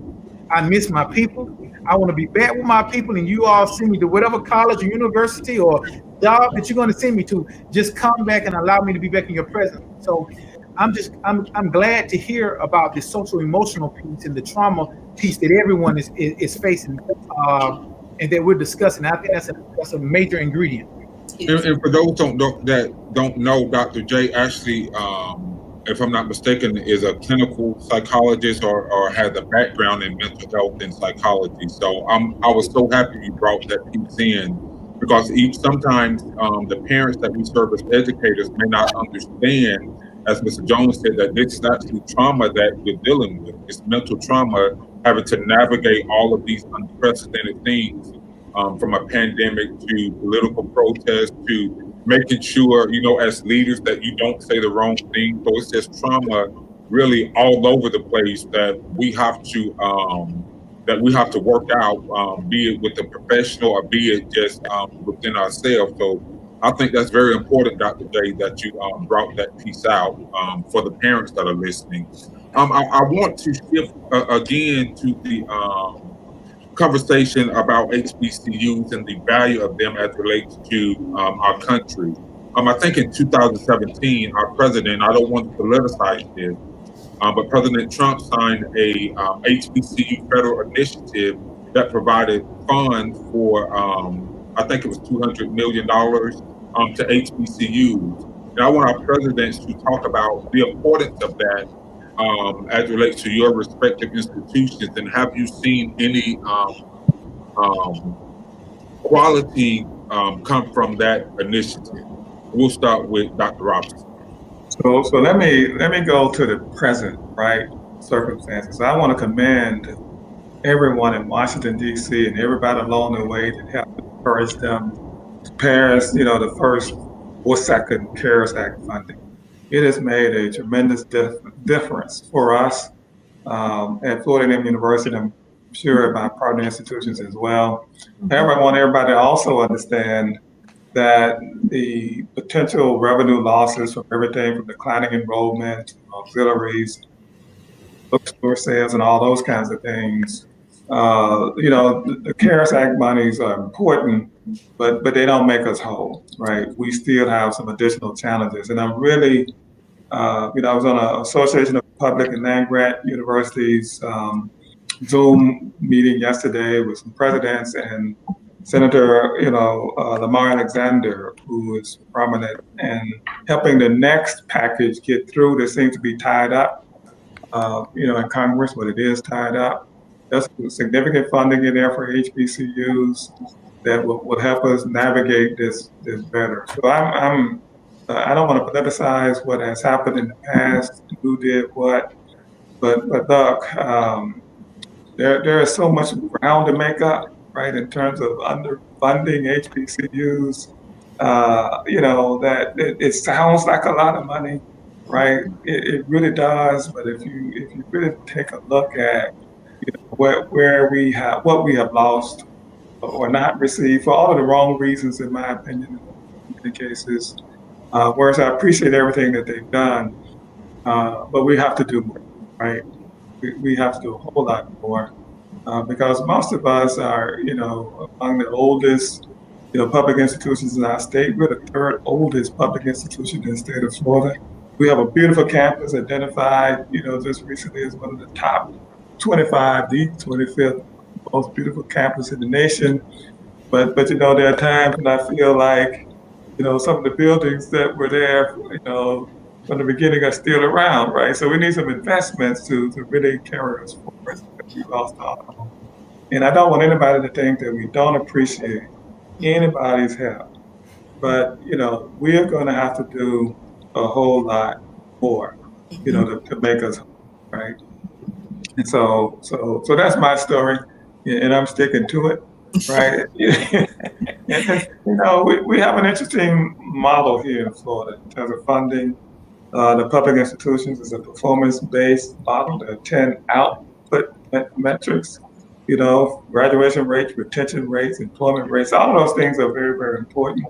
I miss my people. I want to be back with my people, and you all send me to whatever college or university or job that you're going to send me to. Just come back and allow me to be back in your presence. So I'm glad to hear about the social emotional piece and the trauma piece that everyone is facing, and that we're discussing. I think that's a major ingredient. And for those that don't know, Dr. J actually if I'm not mistaken, is a clinical psychologist or has a background in mental health and psychology. So I was so happy you brought that piece in because sometimes the parents that we serve as educators may not understand, as Mr. Jones said, that this is actually trauma that we're dealing with. It's mental trauma, having to navigate all of these unprecedented things, from a pandemic to political protest to making sure, as leaders that you don't say the wrong thing. So it's just trauma really all over the place that we have to work out, be it with a professional or be it just within ourselves. So I think that's very important, Dr. J, that you brought that piece out for the parents that are listening. I want to shift again to the conversation about HBCUs and the value of them as relates to our country. I think in 2017, our president, I don't want to politicize this, but President Trump signed a HBCU federal initiative that provided funds for, I think it was $200 million to HBCUs. And I want our presidents to talk about the importance of that as it relates to your respective institutions, and have you seen any quality come from that initiative? We'll start with Dr. Robinson. So let me go to the present, right, circumstances. I want to commend everyone in Washington, D.C. and everybody along the way that helped encourage them to pass, the first or second CARES Act funding. It has made a tremendous difference for us at Florida A&M University. I'm sure at my partner institutions as well. However, I want everybody to also understand that the potential revenue losses from everything from declining enrollment, auxiliaries, bookstore sales, and all those kinds of things, the CARES Act monies are important, but they don't make us whole, right? We still have some additional challenges. And I'm really, I was on an Association of Public and Land-Grant Universities Zoom meeting yesterday with some presidents and Senator, Lamar Alexander, who is prominent and helping the next package get through that seems to be tied up, in Congress, but it is tied up. There's significant funding in there for HBCUs that will help us navigate this better. So I don't want to politicize what has happened in the past, who did what, but look, there is so much ground to make up, right, in terms of underfunding HBCUs, that it sounds like a lot of money, right? It really does, but if you really take a look at what we have lost or not received for all of the wrong reasons, in my opinion, in many cases, whereas I appreciate everything that they've done, but we have to do more, right? We have to do a whole lot more. Because most of us are, among the oldest, public institutions in our state. We're the third oldest public institution in the state of Florida. We have a beautiful campus identified, just recently as one of the top 25, the 25th most beautiful campus in the nation. But there are times when I feel like, some of the buildings that were there, from the beginning are still around, right? So we need some investments to really carry us forward. We lost all. And I don't want anybody to think that we don't appreciate anybody's help. But, we're going to have to do a whole lot more, to make us whole, right? And so that's my story, and I'm sticking to it, right? And, we have an interesting model here in Florida in terms of funding. The public institutions is a performance-based model. There are 10 output metrics, graduation rates, retention rates, employment rates. All of those things are very, very important.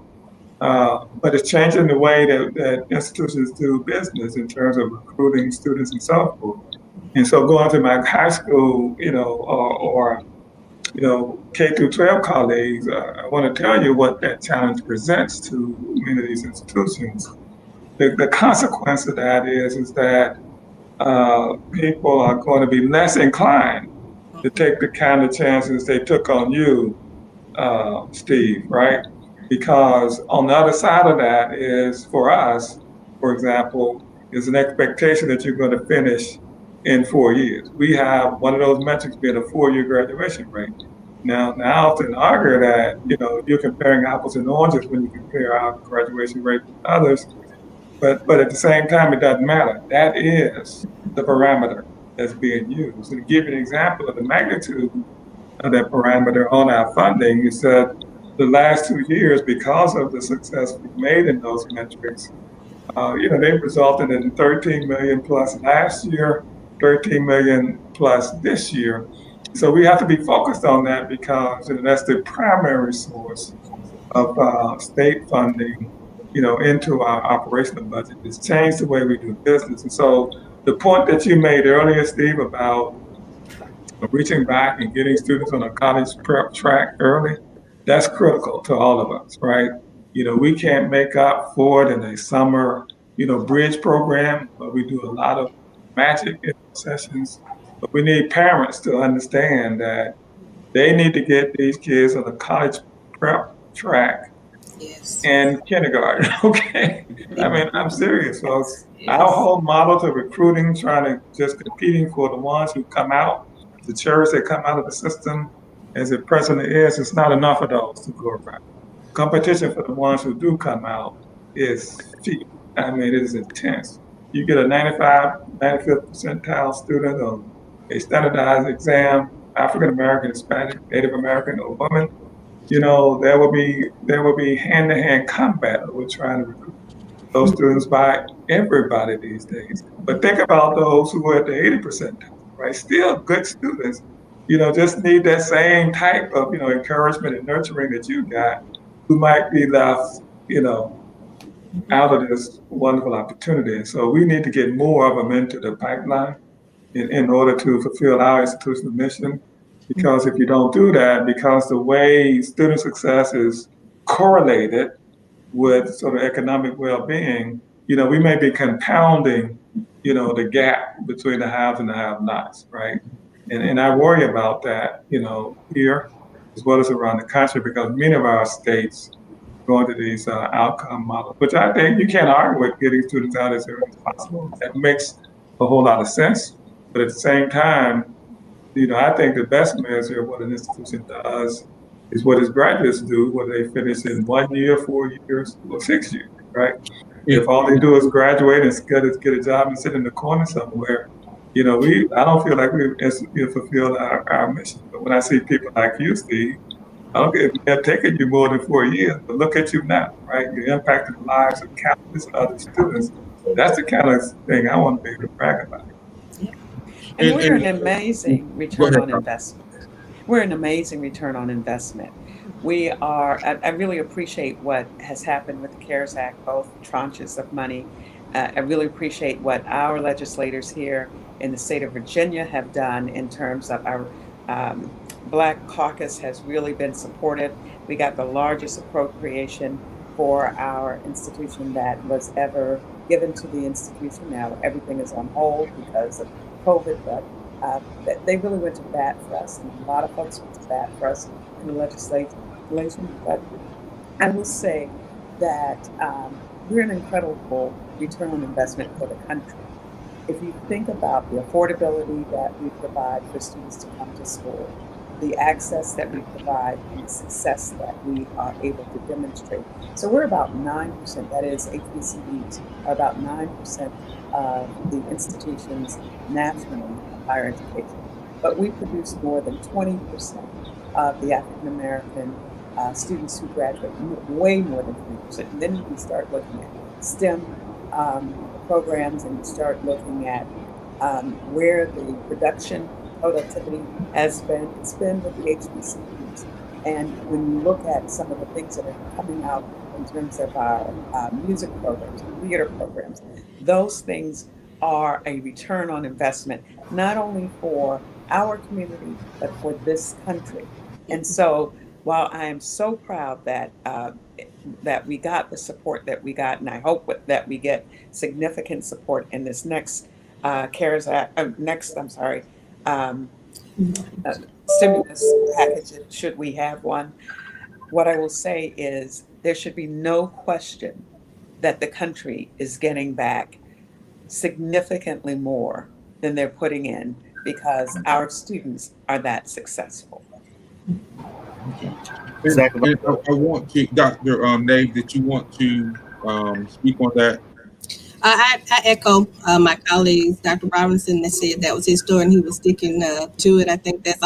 But it's changing the way that institutions do business in terms of recruiting students and so forth. And so going to my high school, or K through 12 colleagues, I want to tell you what that challenge presents to many of these institutions. The consequence of that is that people are going to be less inclined to take the kind of chances they took on you, Steve, right? Because on the other side of that is, for us, for example, is an expectation that you're going to finish in 4 years. We have one of those metrics being a 4-year graduation rate. Now, I often argue that, you're comparing apples and oranges when you compare our graduation rate with others, but at the same time, it doesn't matter. That is the parameter that's being used. And to give you an example of the magnitude of that parameter on our funding, you said the last 2 years, because of the success we've made in those metrics, they've resulted in 13 million plus last year, 13 million plus this year. So we have to be focused on that because that's the primary source of state funding, into our operational budget. It's changed the way we do business. And so the point that you made earlier, Steve, about reaching back and getting students on a college prep track early, that's critical to all of us, right? We can't make up for it in a summer, bridge program, but we do a lot of magic in sessions. But we need parents to understand that they need to get these kids on a college prep track Yes. in kindergarten, okay? I mean, I'm serious, folks. Yes. Our whole model to recruiting, trying to just competing for the ones who come out, the cherries that come out of the system, as it presently is, it's not enough of those to go around. Competition for the ones who do come out is fierce. I mean, it is intense. You get a 95th percentile student on a standardized exam, African American, Hispanic, Native American, or woman, there will be hand-to-hand combat with trying to recruit those students by everybody these days. But think about those who are at the 80%, right? Still good students, just need that same type of, encouragement and nurturing that you got, who might be left, out of this wonderful opportunity. And so we need to get more of them into the pipeline in order to fulfill our institutional mission. Because if you don't do that, because the way student success is correlated with sort of economic well-being, we may be compounding, the gap between the haves and the have-nots, right? And I worry about that, here as well as around the country, because many of our states going to these outcome models, which I think you can't argue with getting students out as early as possible. That makes a whole lot of sense. But at the same time, I think the best measure of what an institution does is what its graduates do, whether they finish in 1 year, 4 years, or 6 years, right? If all they do is graduate and get a job and sit in the corner somewhere, I don't feel like we've fulfilled our mission. But when I see people like you, Steve, I don't care if it have taken you more than 4 years, but look at you now, right? You're impacting the lives of countless other students. That's the kind of thing I want to be able to brag about. And we're an amazing return on investment. We're an amazing return on investment. We are, I really appreciate what has happened with the CARES Act, both tranches of money. I really appreciate what our legislators here in the state of Virginia have done in terms of our Black Caucus has really been supportive. We got the largest appropriation for our institution that was ever given to the institution. Now everything is on hold because of COVID, but they really went to bat for us. And a lot of folks went to bat for us in the legislation. But I will say that we're an incredible return on investment for the country. If you think about the affordability that we provide for students to come to school, the access that we provide, and the success that we are able to demonstrate. So we're about 9%, that is HBCUs, are about 9% of the institutions nationally of higher education. But we produce more than 20% of the African American students who graduate, way more than 20%. And then you can start looking at STEM programs and you start looking at where the productivity has been. It's been with the HBCUs. And when you look at some of the things that are coming out in terms of our music programs, theater programs, those things are a return on investment, not only for our community, but for this country. And so while I am so proud that that we got the support that we got, and I hope that we get significant support in this next CARES Act, stimulus package, should we have one. What I will say is there should be no question that the country is getting back significantly more than they're putting in because our students are that successful. Exactly. And I want to, Dr. Nave, that you want to speak on that. I echo my colleagues, Dr. Robinson, that said that was his story and he was sticking to it. I think that's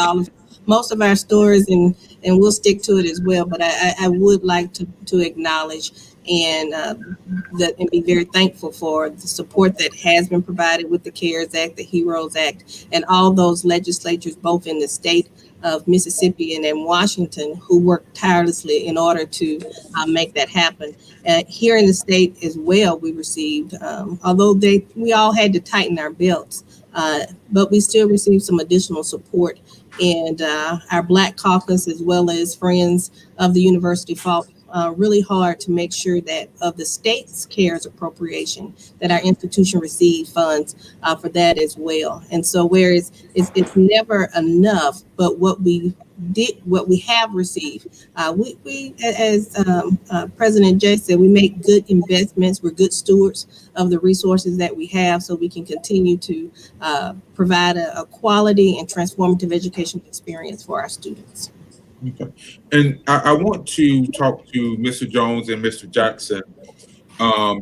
most of our stories, and we'll stick to it as well. But I would like to acknowledge and and be very thankful for the support that has been provided with the CARES Act, the HEROES Act, and all those legislatures, both in the state of Mississippi and in Washington, who worked tirelessly in order to make that happen. Here in the state as well, we received, although we all had to tighten our belts, but we still received some additional support. And our Black Caucus, as well as Friends of the University, fought really hard to make sure that of the state's CARES appropriation, that our institution received funds for that as well. And so whereas it's never enough, but what we have received, we as President Jay said, we make good investments. We're good stewards of the resources that we have, so we can continue to provide a quality and transformative education experience for our students. Okay. And I want to talk to Mr. Jones and Mr. Jackson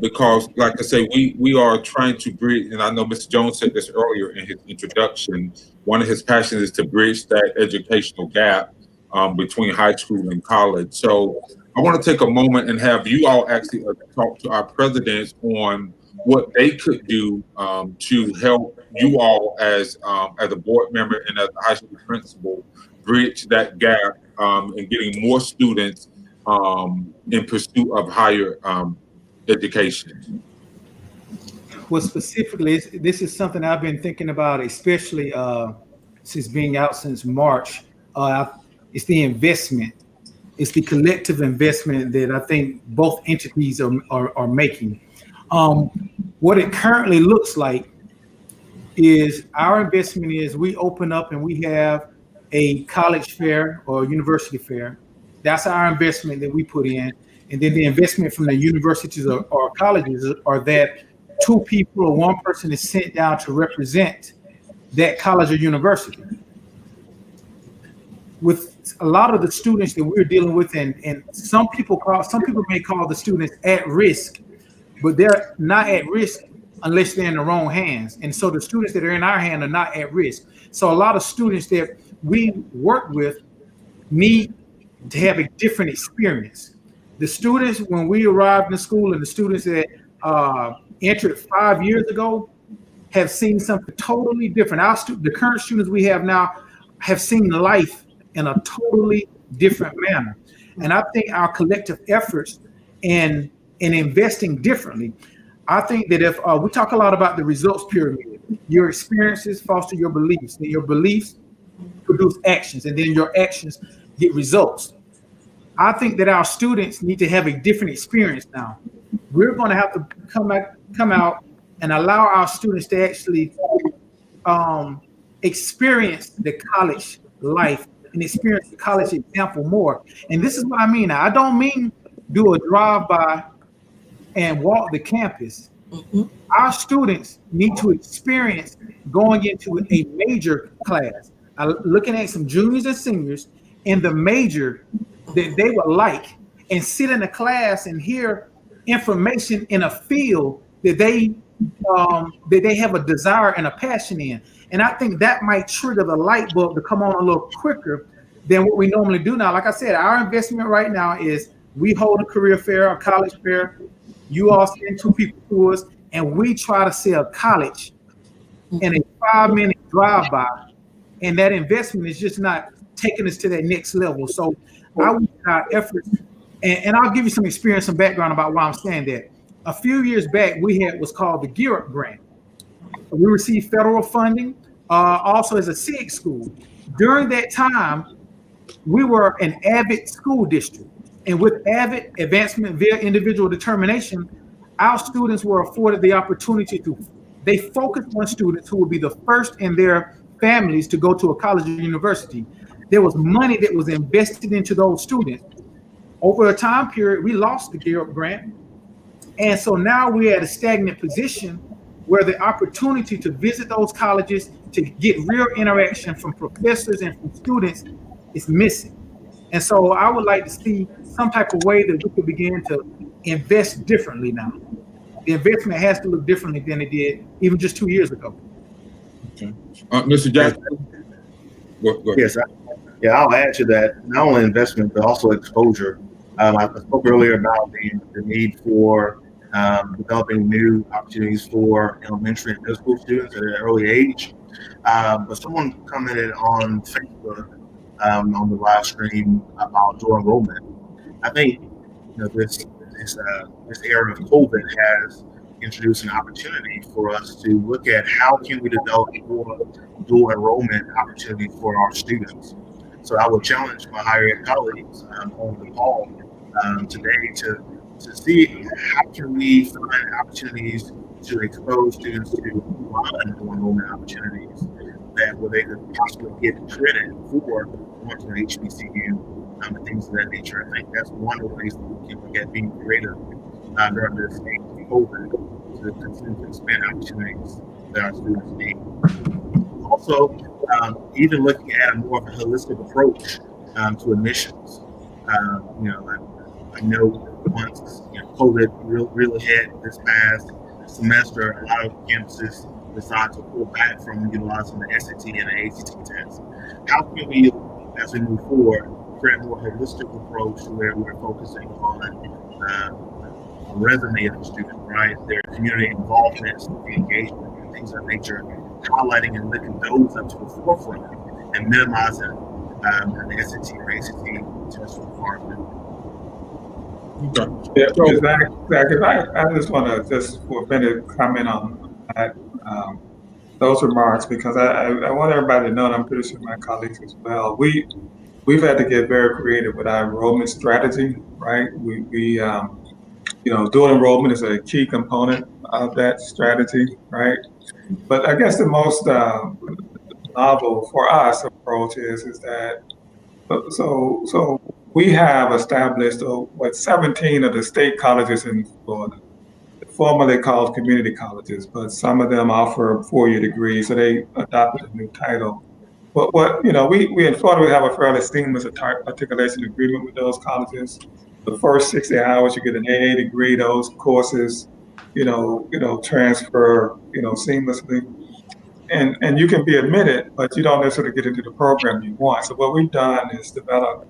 because, like I say, we are trying to bridge, and I know Mr. Jones said this earlier in his introduction, one of his passions is to bridge that educational gap between high school and college. So I want to take a moment and have you all actually talk to our presidents on what they could do to help you all as a board member and as a high school principal bridge that gap and getting more students in pursuit of higher education. Well, specifically, this is something I've been thinking about, especially since being out since March. It's the investment. It's the collective investment that I think both entities are making. What it currently looks like is our investment is we open up and we have a college fair or university fair. That's our investment that we put in. And then the investment from the universities or colleges are that two people or one person is sent down to represent that college or university. With a lot of the students that we're dealing with, and some people may call the students at risk, but they're not at risk unless they're in the wrong hands. And so the students that are in our hand are not at risk. So a lot of students that we work with need to have a different experience. The students, when we arrived in school, and the students that entered 5 years ago have seen something totally different. The current students we have now have seen life in a totally different manner. And I think our collective efforts in investing differently, I think that if we talk a lot about the results pyramid, your experiences foster your beliefs, and your beliefs produce actions, and then your actions get results. I think that our students need to have a different experience now. We're going to have to come out and allow our students to actually experience the college life and experience the college example more. And this is what I mean. I don't mean do a drive-by and walk the campus. Mm-hmm. Our students need to experience going into a major class, looking at some juniors and seniors in the major that they would like, and sit in a class and hear information in a field that they have a desire and a passion in. And I think that might trigger the light bulb to come on a little quicker than what we normally do now. Like I said, our investment right now is we hold a career fair, a college fair. You all send two people to us, and we try to sell college in a 5-minute drive-by. And that investment is just not taking us to that next level. So I would our efforts, and I'll give you some experience, some background about why I'm saying that. A few years back, we had what's called the Gear Up Grant. We received federal funding, also as a SIG school. During that time, we were an AVID school district. And with AVID, advancement via individual determination, our students were afforded the opportunity they focused on students who would be the first in their families to go to a college or university. There was money that was invested into those students. Over a time period, we lost the Gear Up Grant. And so now we're at a stagnant position where the opportunity to visit those colleges, to get real interaction from professors and from students is missing. And so I would like to see some type of way that we could begin to invest differently now. The investment has to look differently than it did even just 2 years ago. Okay. Mr. Jackson? Go ahead. Yes, I'll add to that, not only investment, but also exposure. I spoke earlier about the need for developing new opportunities for elementary and middle school students at an early age. But someone commented on Facebook on the live stream about dual enrollment. I think this era of COVID has introduced an opportunity for us to look at how can we develop more dual enrollment opportunities for our students. So I would challenge my higher ed colleagues on the call today to see how can we find opportunities to expose students to dual enrollment opportunities where they could possibly get credit for going to an HBCU and things of that nature. I think that's one of the ways that we can look at being creative during this age of COVID to continue to expand opportunities that our students need. Also, even looking at a more of a holistic approach to admissions. I know once COVID really hit this past semester, a lot of campuses decided to pull back from utilizing the SAT and the ACT test. How can we, as we move forward, create a more holistic approach where we're focusing on resume of the student, right? Their community involvement, engagement, and things of that nature, highlighting and lifting those up to the forefront and minimizing the SAT or ACT test requirement. Okay. Yeah, Zach, I just want to just for a minute comment on that, those remarks, because I want everybody to know, and I'm pretty sure my colleagues as well, we've had to get very creative with our enrollment strategy, right? We dual enrollment is a key component of that strategy, right? But I guess the most novel for us approach is that so we have established 17 of the state colleges in Florida, formerly called community colleges, but some of them offer 4-year degrees, so they adopted a new title. But we in Florida, we have a fairly seamless articulation agreement with those colleges. The first 60 hours, you get an AA degree. Those courses, transfer, seamlessly. And you can be admitted, but you don't necessarily get into the program you want. So what we've done is develop,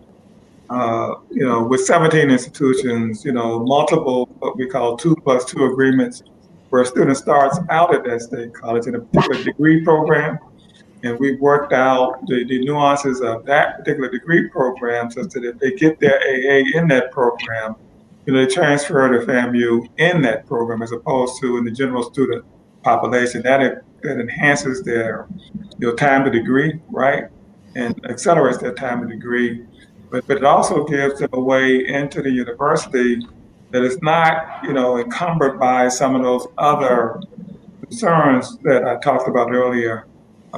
with 17 institutions, multiple what we call 2+2 agreements, where a student starts out at that state college in a particular degree program, and we've worked out the nuances of that particular degree program such that if they get their AA in that program, they transfer to FAMU in that program as opposed to in the general student population. That enhances their time to degree, right? And accelerates their time to degree. But it also gives them a way into the university that is not, encumbered by some of those other concerns that I talked about earlier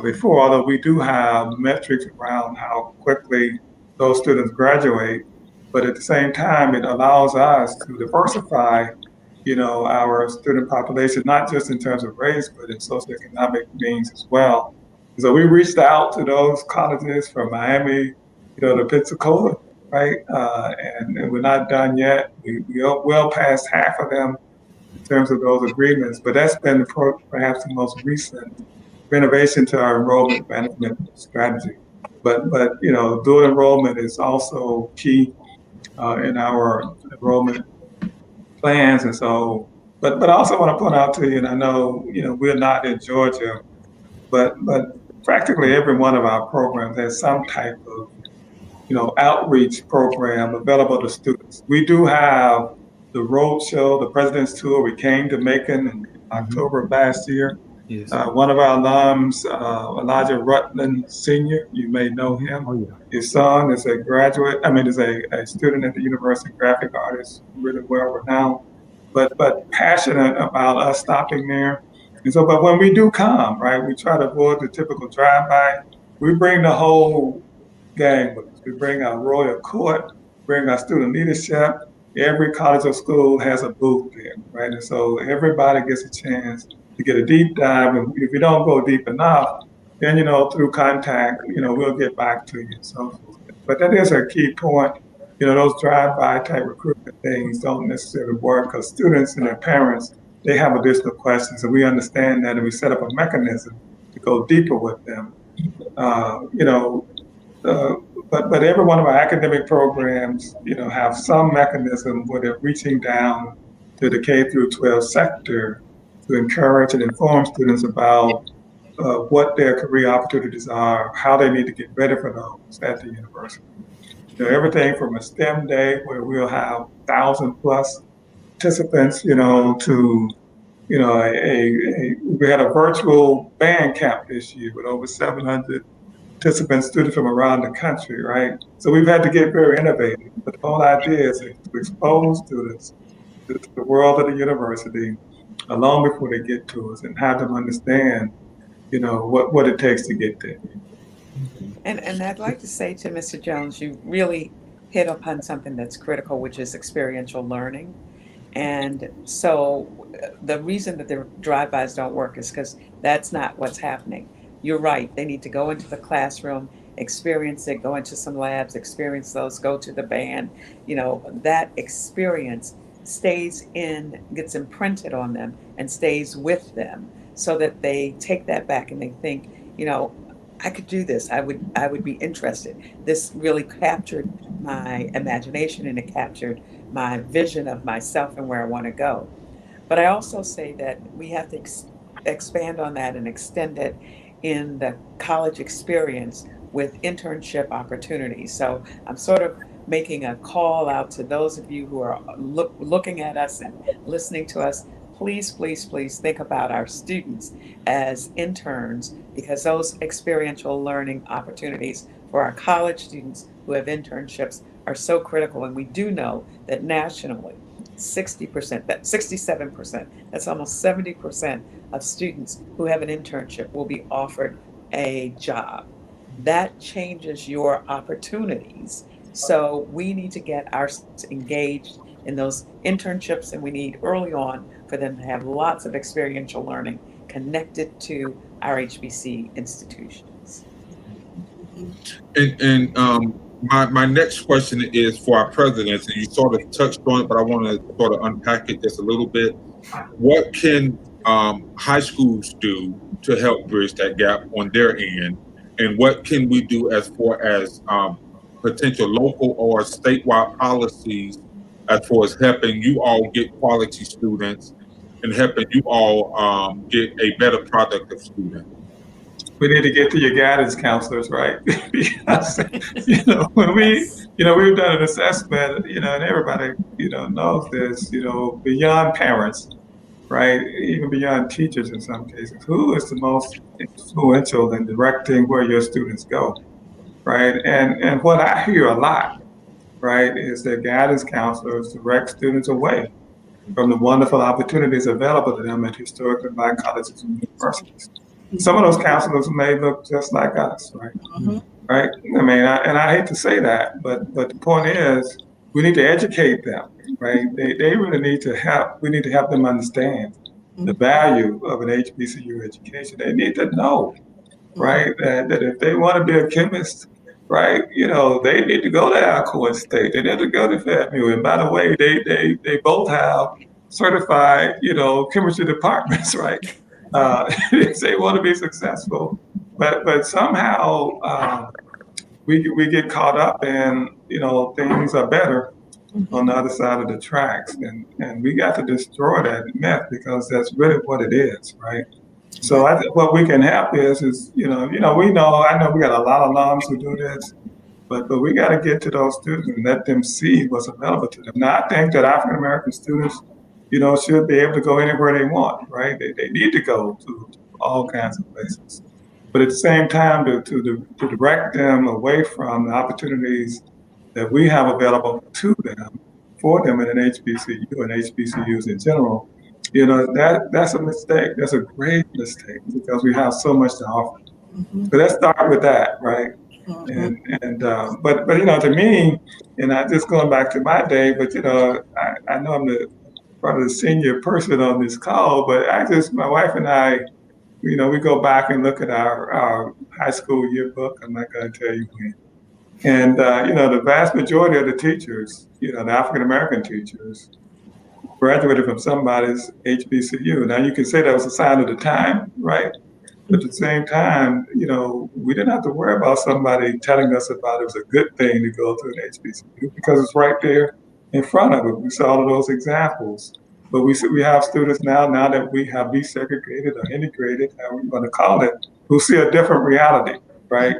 before, although we do have metrics around how quickly those students graduate. But at the same time, it allows us to diversify, our student population, not just in terms of race, but in socioeconomic means as well. So we reached out to those colleges from Miami, to Pensacola, right? And we're not done yet. We're well past half of them in terms of those agreements, but that's been perhaps the most recent renovation to our enrollment management strategy. But dual enrollment is also key in our enrollment plans, and so. But I also want to point out to you, and I know we're not in Georgia, but practically every one of our programs has some type of outreach program available to students. We do have the road show, the President's Tour. We came to Macon in October of last year. Yes. One of our alums, Elijah Rutland Sr., you may know him. Oh, yeah. His son is a student at the University, graphic artist, really well renowned, but passionate about us stopping there. And so, but when we do come, right, we try to avoid the typical drive-by. We bring the whole gang with us. We bring our royal court, bring our student leadership. Every college or school has a booth there, right? And so everybody gets a chance to get a deep dive. And if you don't go deep enough, then, through contact, we'll get back to you and so forth. But that is a key point. Those drive-by type recruitment things don't necessarily work because students and their parents, they have additional questions, and we understand that, and we set up a mechanism to go deeper with them. But every one of our academic programs, have some mechanism where they're reaching down to the K through 12 sector to encourage and inform students about what their career opportunities are, how they need to get ready for those at the university. Everything from a STEM day where we'll have 1,000+ participants, to we had a virtual band camp this year with over 700 participants, students from around the country, right? So we've had to get very innovative. But the whole idea is to expose students to the world of the university long before they get to us and have them understand, what it takes to get there. And I'd like to say to Mr. Jones, you really hit upon something that's critical, which is experiential learning. And so the reason that the drive-bys don't work is because that's not what's happening. You're right. They need to go into the classroom, experience it, go into some labs, experience those, go to the band. That experience gets imprinted on them and stays with them so that they take that back and they think, I could do this. I would be interested. This really captured my imagination and it captured my vision of myself and where I want to go. But I also say that we have to expand on that and extend it in the college experience with internship opportunities. So I'm sort of making a call out to those of you who are looking at us and listening to us. Please, please, please think about our students as interns, because those experiential learning opportunities for our college students who have internships are so critical. And we do know that nationally, 60%, 67%, that's almost 70% of students who have an internship will be offered a job. That changes your opportunities. So we need to get our students engaged in those internships, and we need early on for them to have lots of experiential learning connected to our HBC institutions. And my next question is for our presidents, and you sort of touched on it, but I want to sort of unpack it just a little bit. What can high schools do to help bridge that gap on their end? And what can we do as far as potential local or statewide policies as far as helping you all get quality students and helping you all get a better product of students? We need to get to your guidance counselors, right? Because, when we've done an assessment, and everybody, knows this, beyond parents, right? Even beyond teachers in some cases, who is the most influential in directing where your students go, right? And what I hear a lot, right, is that guidance counselors direct students away from the wonderful opportunities available to them at historically Black colleges and universities. Some of those counselors may look just like us, right? Mm-hmm. Right? I mean, I hate to say that, but the point is, we need to educate them, right? They really need to help. We need to help them understand the value of an HBCU education. They need to know, right, that if they want to be a chemist, right, they need to go to Alcoa State. They need to go to FAMU. And by the way, they both have certified, chemistry departments, right? If they want to be successful, but somehow we get caught up in things are better on the other side of the tracks, and we got to destroy that myth, because that's really what it is, right? So I think what we can help is we know we got a lot of alums who do this, but we got to get to those students and let them see what's available to them. Now I think that African American students should be able to go anywhere they want, right? They need to go to all kinds of places. But at the same time, to direct them away from the opportunities that we have available to them, for them in an HBCU and HBCUs in general, that's a mistake. That's a great mistake, because we have so much to offer. So let's start with that, right? But to me, and I just going back to my day, but I know I'm the probably the senior person on this call, but my wife and I, we go back and look at our high school yearbook. I'm not going to tell you when. And, the vast majority of the teachers, the African-American teachers, graduated from somebody's HBCU. Now, you can say that was a sign of the time, right? But at the same time, we didn't have to worry about somebody telling us about it was a good thing to go to an HBCU because it's right there in front of us. We saw all of those examples. But we have students now that we have desegregated or integrated, how we're going to call it, who see a different reality, right?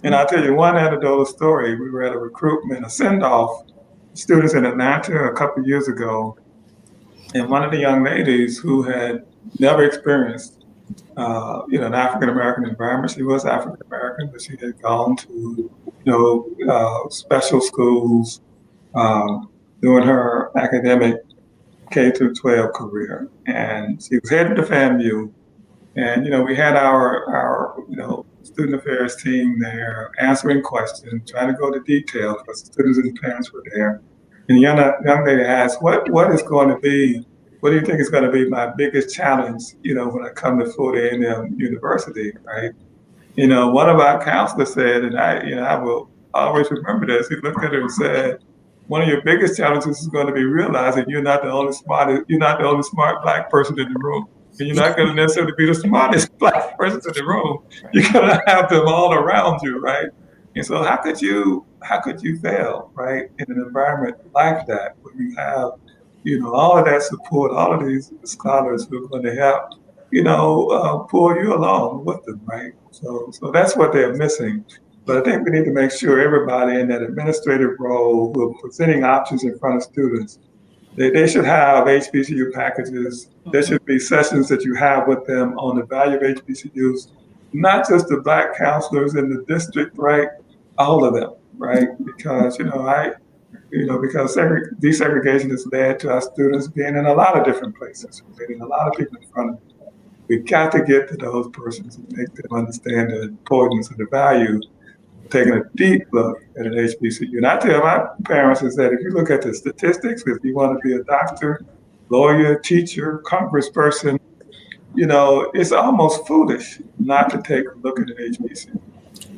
And I'll tell you one anecdotal story. We were at a send-off, students in Atlanta a couple of years ago, and one of the young ladies who had never experienced an African American environment. She was African American, but she had gone to, special schools during her academic K through 12 career, and she was headed to FAMU. And we had our student affairs team there answering questions, trying to go to details, because the students and parents were there. And the young lady asked, what do you think is going to be my biggest challenge, when I come to Florida A&M University, right? One of our counselors said, and I will always remember this, he looked at her and said, one of your biggest challenges is going to be realizing you're not the only smart Black person in the room. And you're not going to necessarily be the smartest Black person in the room. You're going to have them all around you, right? And so how could you fail, right, in an environment like that, when you have, all of that support, all of these scholars who are going to help, pull you along with them, right? So that's what they're missing. But I think we need to make sure everybody in that administrative role who are presenting options in front of students, they should have HBCU packages. There should be sessions that you have with them on the value of HBCUs, not just the Black counselors in the district, right? All of them, right? Because, because desegregation has led to our students being in a lot of different places, getting a lot of people in front of them. We've got to get to those persons and make them understand the importance and the value of taking a deep look at an HBCU. And I tell my parents is that if you look at the statistics, if you want to be a doctor, lawyer, teacher, congressperson, it's almost foolish not to take a look at an HBCU.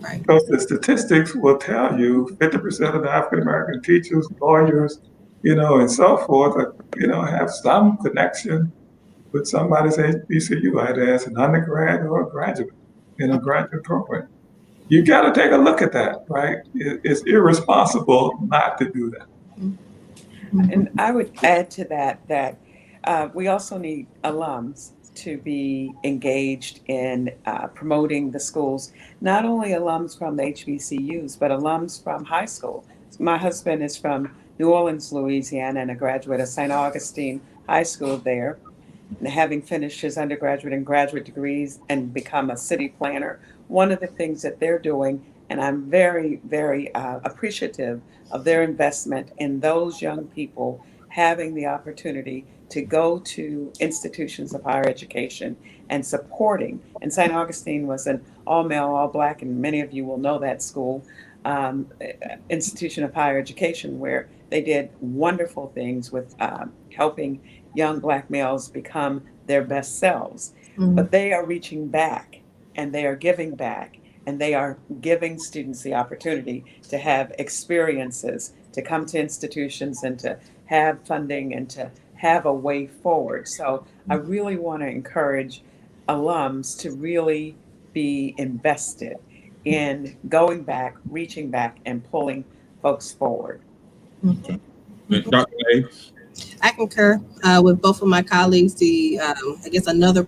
Right. Because the statistics will tell you 50% of the African-American teachers, lawyers, and so forth, have some connection with somebody's HBCU, either as an undergrad or a graduate in a graduate program. You got to take a look at that, right? It's irresponsible not to do that. And I would add to that we also need alums to be engaged in promoting the schools, not only alums from the HBCUs, but alums from high school. My husband is from New Orleans, Louisiana, and a graduate of St. Augustine High School there, and having finished his undergraduate and graduate degrees and become a city planner. One of the things that they're doing, and I'm very, very appreciative of their investment in those young people having the opportunity to go to institutions of higher education and supporting. And St. Augustine was an all-male, all-Black, and many of you will know that school, institution of higher education, where they did wonderful things with helping young Black males become their best selves. Mm-hmm. But they are reaching back, and they are giving back, and they are giving students the opportunity to have experiences, to come to institutions and to have funding and to have a way forward. So I really want to encourage alums to really be invested in going back, reaching back, and pulling folks forward. Okay. Dr. A? I concur with both of my colleagues. I guess another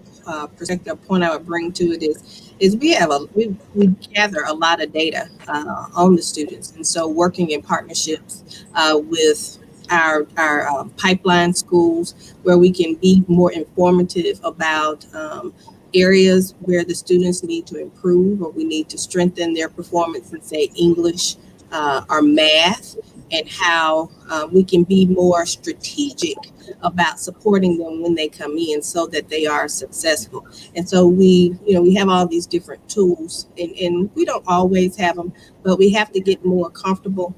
perspective point I would bring to it is we gather a lot of data on the students, and so working in partnerships with our pipeline schools, where we can be more informative about areas where the students need to improve, or we need to strengthen their performance in, say, English or math, and how we can be more strategic about supporting them when they come in so that they are successful. And so we have all these different tools, and we don't always have them, but we have to get more comfortable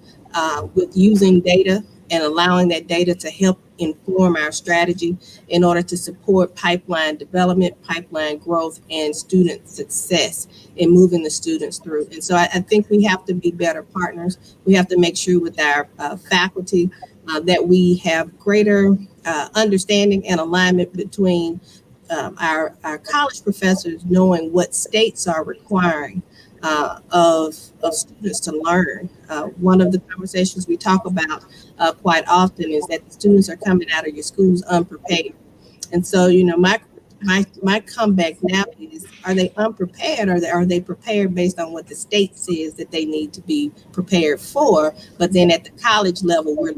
with using data and allowing that data to help inform our strategy in order to support pipeline development, pipeline growth, and student success in moving the students through. And so I think we have to be better partners. We have to make sure with our faculty that we have greater understanding and alignment between our college professors knowing what states are requiring of students to learn. One of the conversations we talk about quite often is that the students are coming out of your schools unprepared. And so, my comeback now is, are they unprepared, or are they prepared based on what the state says that they need to be prepared for? But then at the college level, we're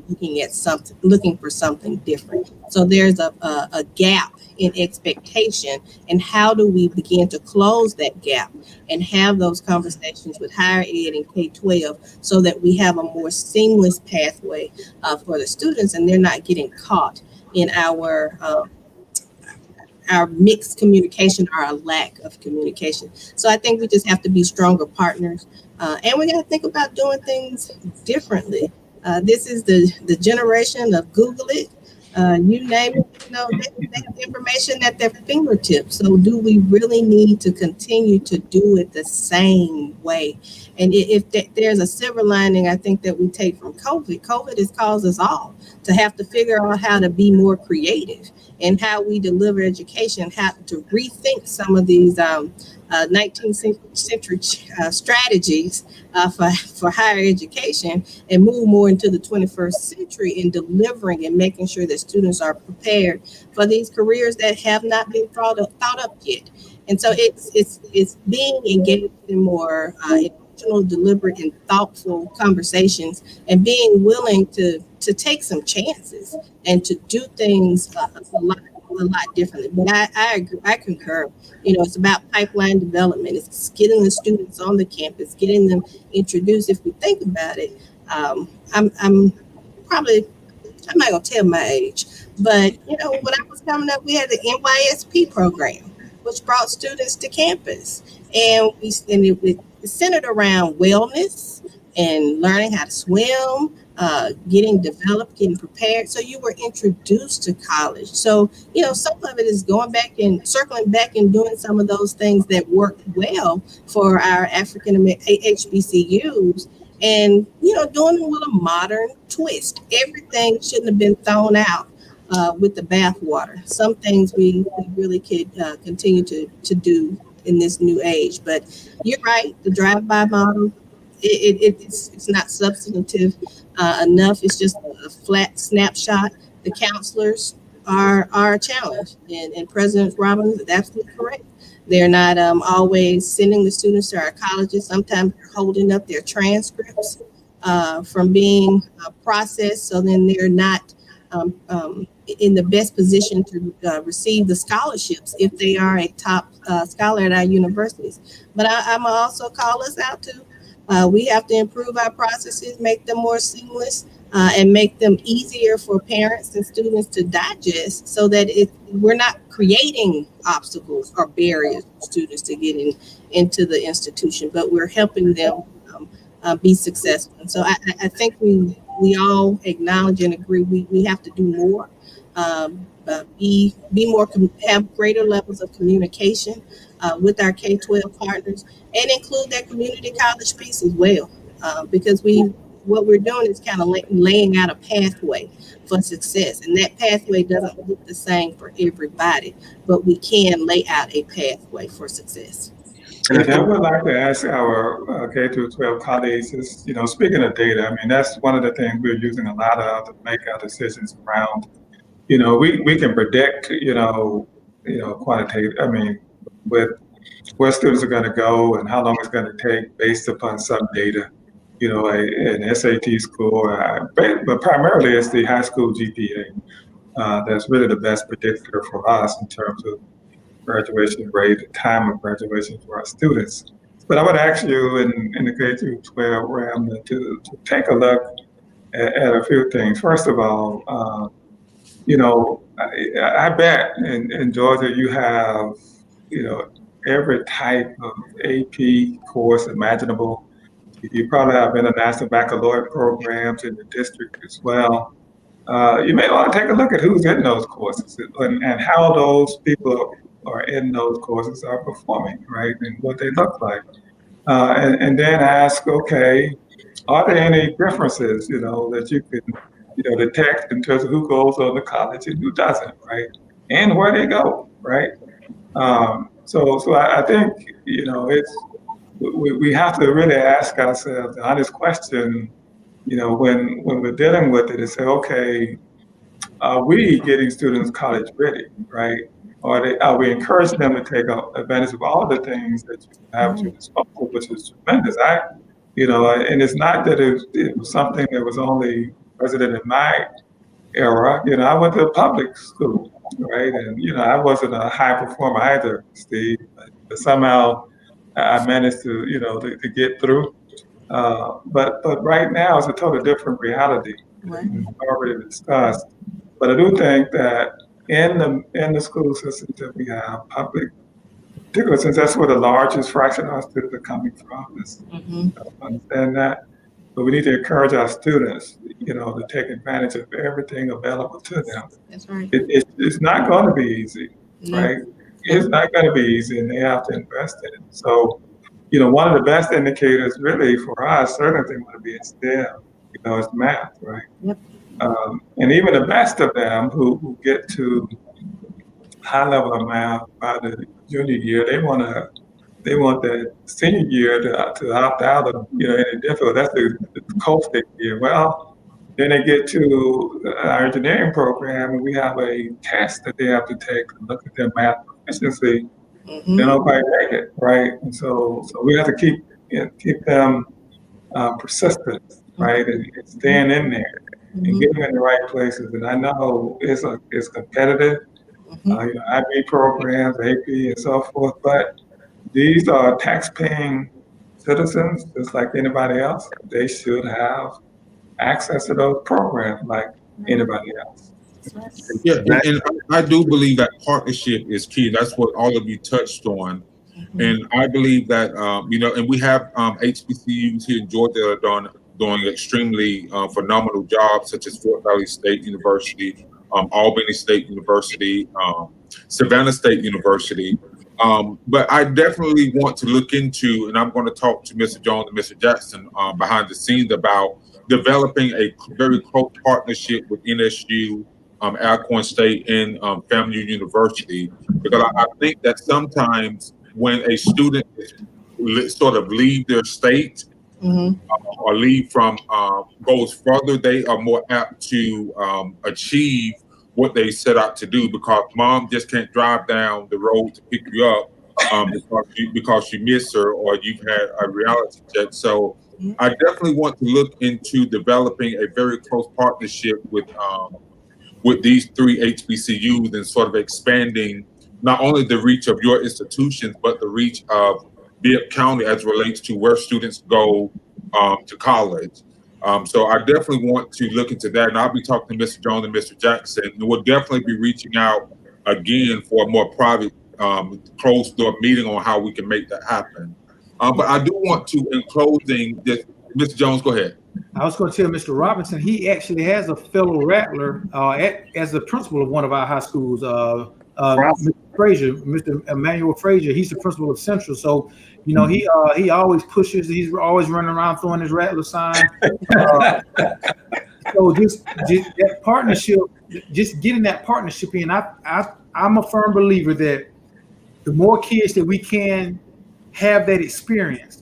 looking for something different. So there's a gap in expectation, and how do we begin to close that gap and have those conversations with higher ed and K-12 so that we have a more seamless pathway for the students, and they're not getting caught in our mixed communication or our lack of communication. So I think we just have to be stronger partners, and we got to think about doing things differently. This is the generation of Google it, you name it. They have information at their fingertips. So do we really need to continue to do it the same way? And if there's a silver lining, I think that we take from COVID has caused us all to have to figure out how to be more creative and how we deliver education, how to rethink some of these 19th century strategies for higher education and move more into the 21st century in delivering and making sure that students are prepared for these careers that have not been thought up yet. And so it's being engaged in more emotional, deliberate, and thoughtful conversations, and being willing to take some chances and to do things a lot differently. But I agree, I concur. It's about pipeline development. It's getting the students on the campus, getting them introduced. If we think about it, I'm not gonna tell my age, but when I was coming up, we had the NYSP program, which brought students to campus, and it centered around wellness and learning how to swim, getting developed, getting prepared. So you were introduced to college. So, some of it is going back and circling back and doing some of those things that worked well for our African American HBCUs, and, doing them with a modern twist. Everything shouldn't have been thrown out with the bathwater. Some things we really could continue to do in this new age. But you're right, the drive-by model, it's not substantive enough. It's just a flat snapshot. The counselors are a challenge, and President Robbins is absolutely correct. They're not always sending the students to our colleges. Sometimes they're holding up their transcripts from being processed, so then they're not in the best position to receive the scholarships if they are a top scholar at our universities. But I'm also call us out to. We have to improve our processes, make them more seamless, and make them easier for parents and students to digest, so that we're not creating obstacles or barriers for students to get into the institution, but we're helping them be successful. And so I think we all acknowledge and agree we have to do more, be more, have greater levels of communication with our K-12 partners, and include that community college piece as well, because what we're doing is kind of laying out a pathway for success, and that pathway doesn't look the same for everybody, but we can lay out a pathway for success. And I would like to ask our K through 12 colleagues is, speaking of data, I mean, that's one of the things we're using a lot of to make our decisions around. We can predict, quantitative, with where students are going to go and how long it's going to take based upon some data, an SAT score, but primarily it's the high school GPA. That's really the best predictor for us in terms of graduation rate, the time of graduation for our students. But I would ask you in the K through 12 realm to take a look at a few things. First of all, I bet in Georgia you have, every type of AP course imaginable. You probably have international baccalaureate programs in the district as well. you may want to take a look at who's in those courses and how those people are in those courses are performing, right, and what they look like. And then ask, okay, are there any differences, that you can, detect in terms of who goes on to college and who doesn't, right? And where they go, right? So I think, we have to really ask ourselves the honest question, when we're dealing with it, and say, okay, are we getting students college ready, right? Are we encouraging them to take advantage of all the things that you have at your disposal, which is tremendous. And it's not that it was something that was only president in my era. I went to public school, right? And, I wasn't a high performer either, Steve, but somehow I managed to, to get through. But right now it's a totally different reality. Right. We've already discussed. But I do think that in the school systems that we have, public, particularly since that's where the largest fraction of our students are coming from, understand that. But we need to encourage our students, to take advantage of everything available to them. That's right. It's not going to be easy, right? It's not going to be easy, and they have to invest in it. So, one of the best indicators really for us, certainly want to be in STEM, is math, right? Yep. And even the best of them who get to high level of math by the junior year, they want that senior year to opt out of any difficult. That's the caustic year. Well, then they get to our engineering program, and we have a test that they have to take to look at their math proficiency. They don't quite make it, right? And so we have to keep them persistent, right, and staying in there and get them in the right places. And I know it's competitive. IB programs, AP, and so forth, but these are tax-paying citizens, just like anybody else. They should have access to those programs like anybody else. Yeah, and I do believe that partnership is key. That's what all of you touched on. And I believe that, and we have HBCUs here in Georgia that are doing extremely phenomenal jobs, such as Fort Valley State University, Albany State University, Savannah State University. But I definitely want to look into, and I'm going to talk to Mr. Jones and Mr. Jackson behind the scenes about developing a very close partnership with NSU, Alcorn State, and FAMU University, because I think that sometimes when a student sort of leave their state or leave from goes further, they are more apt to achieve what they set out to do, because mom just can't drive down the road to pick you up because you miss her or you've had a reality check. So I definitely want to look into developing a very close partnership with these three HBCUs and sort of expanding not only the reach of your institutions, but the reach of Bibb County as relates to where students go to college. So I definitely want to look into that, and I'll be talking to Mr. Jones and Mr. Jackson, and we'll definitely be reaching out again for a more private, closed-door meeting on how we can make that happen. But I do want to, in closing, Mr. Jones, go ahead. I was going to tell Mr. Robinson, he actually has a fellow Rattler as the principal of one of our high schools, Mr. Frazier, Mr. Emmanuel Frazier. He's the principal of Central, so he always pushes. He's always running around throwing his Rattler sign. So just that partnership, just getting that partnership in. I'm a firm believer that the more kids that we can have that experience,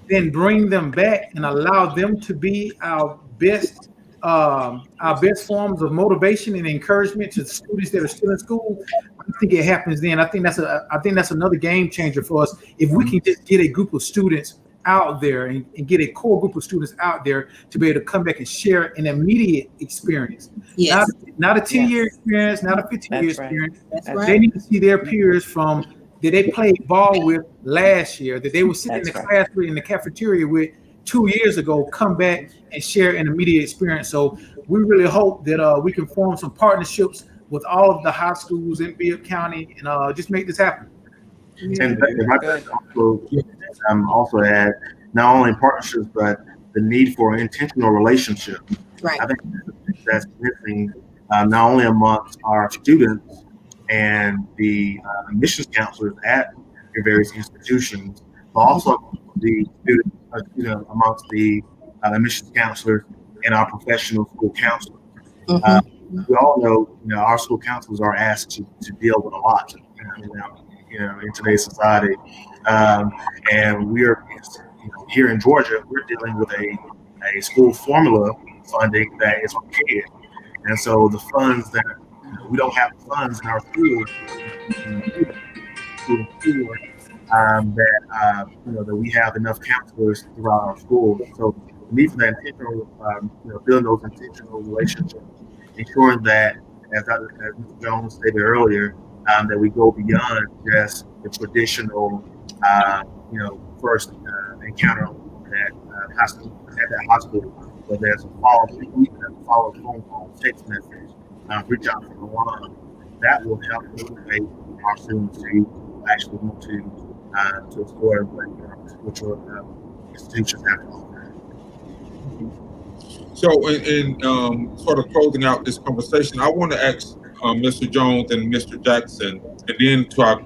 then bring them back and allow them to be our best forms of motivation and encouragement to the students that are still in school. I think it happens then. I think that's another game changer for us if we can just get a group of students out there and get a core group of students out there to be able to come back and share an immediate experience. Yes. Not a 10-year experience, not a 15-year experience. That's right. They need to see their peers that they played ball with last year, that they were sitting in the class with, in the cafeteria with 2 years ago, come back and share an immediate experience. So we really hope that we can form some partnerships with all of the high schools in Bibb County and just make this happen. And if I could also add, not only partnerships, but the need for intentional relationship. Right. I think that's a big that's missing not only amongst our students and the admissions counselors at your various institutions, but also the students, amongst the admissions counselors and our professional school counselors. Uh, we all know, our school counselors are asked to deal with a lot, in today's society, and we're, here in Georgia, we're dealing with a school formula funding that is archaic, and so the funds that we don't have funds in our schools to ensure that we have enough counselors throughout our schools. So the need for that intentional, building those intentional relationships, ensuring that, as Mr. Jones stated earlier, that we go beyond just the traditional, first encounter at that hospital, but there's a follow phone call, text message, reach out from the line. That will help motivate our students to actually want to explore what your institutions have to offer. So, in sort of closing out this conversation, I want to ask Mr. Jones and Mr. Jackson, and then to our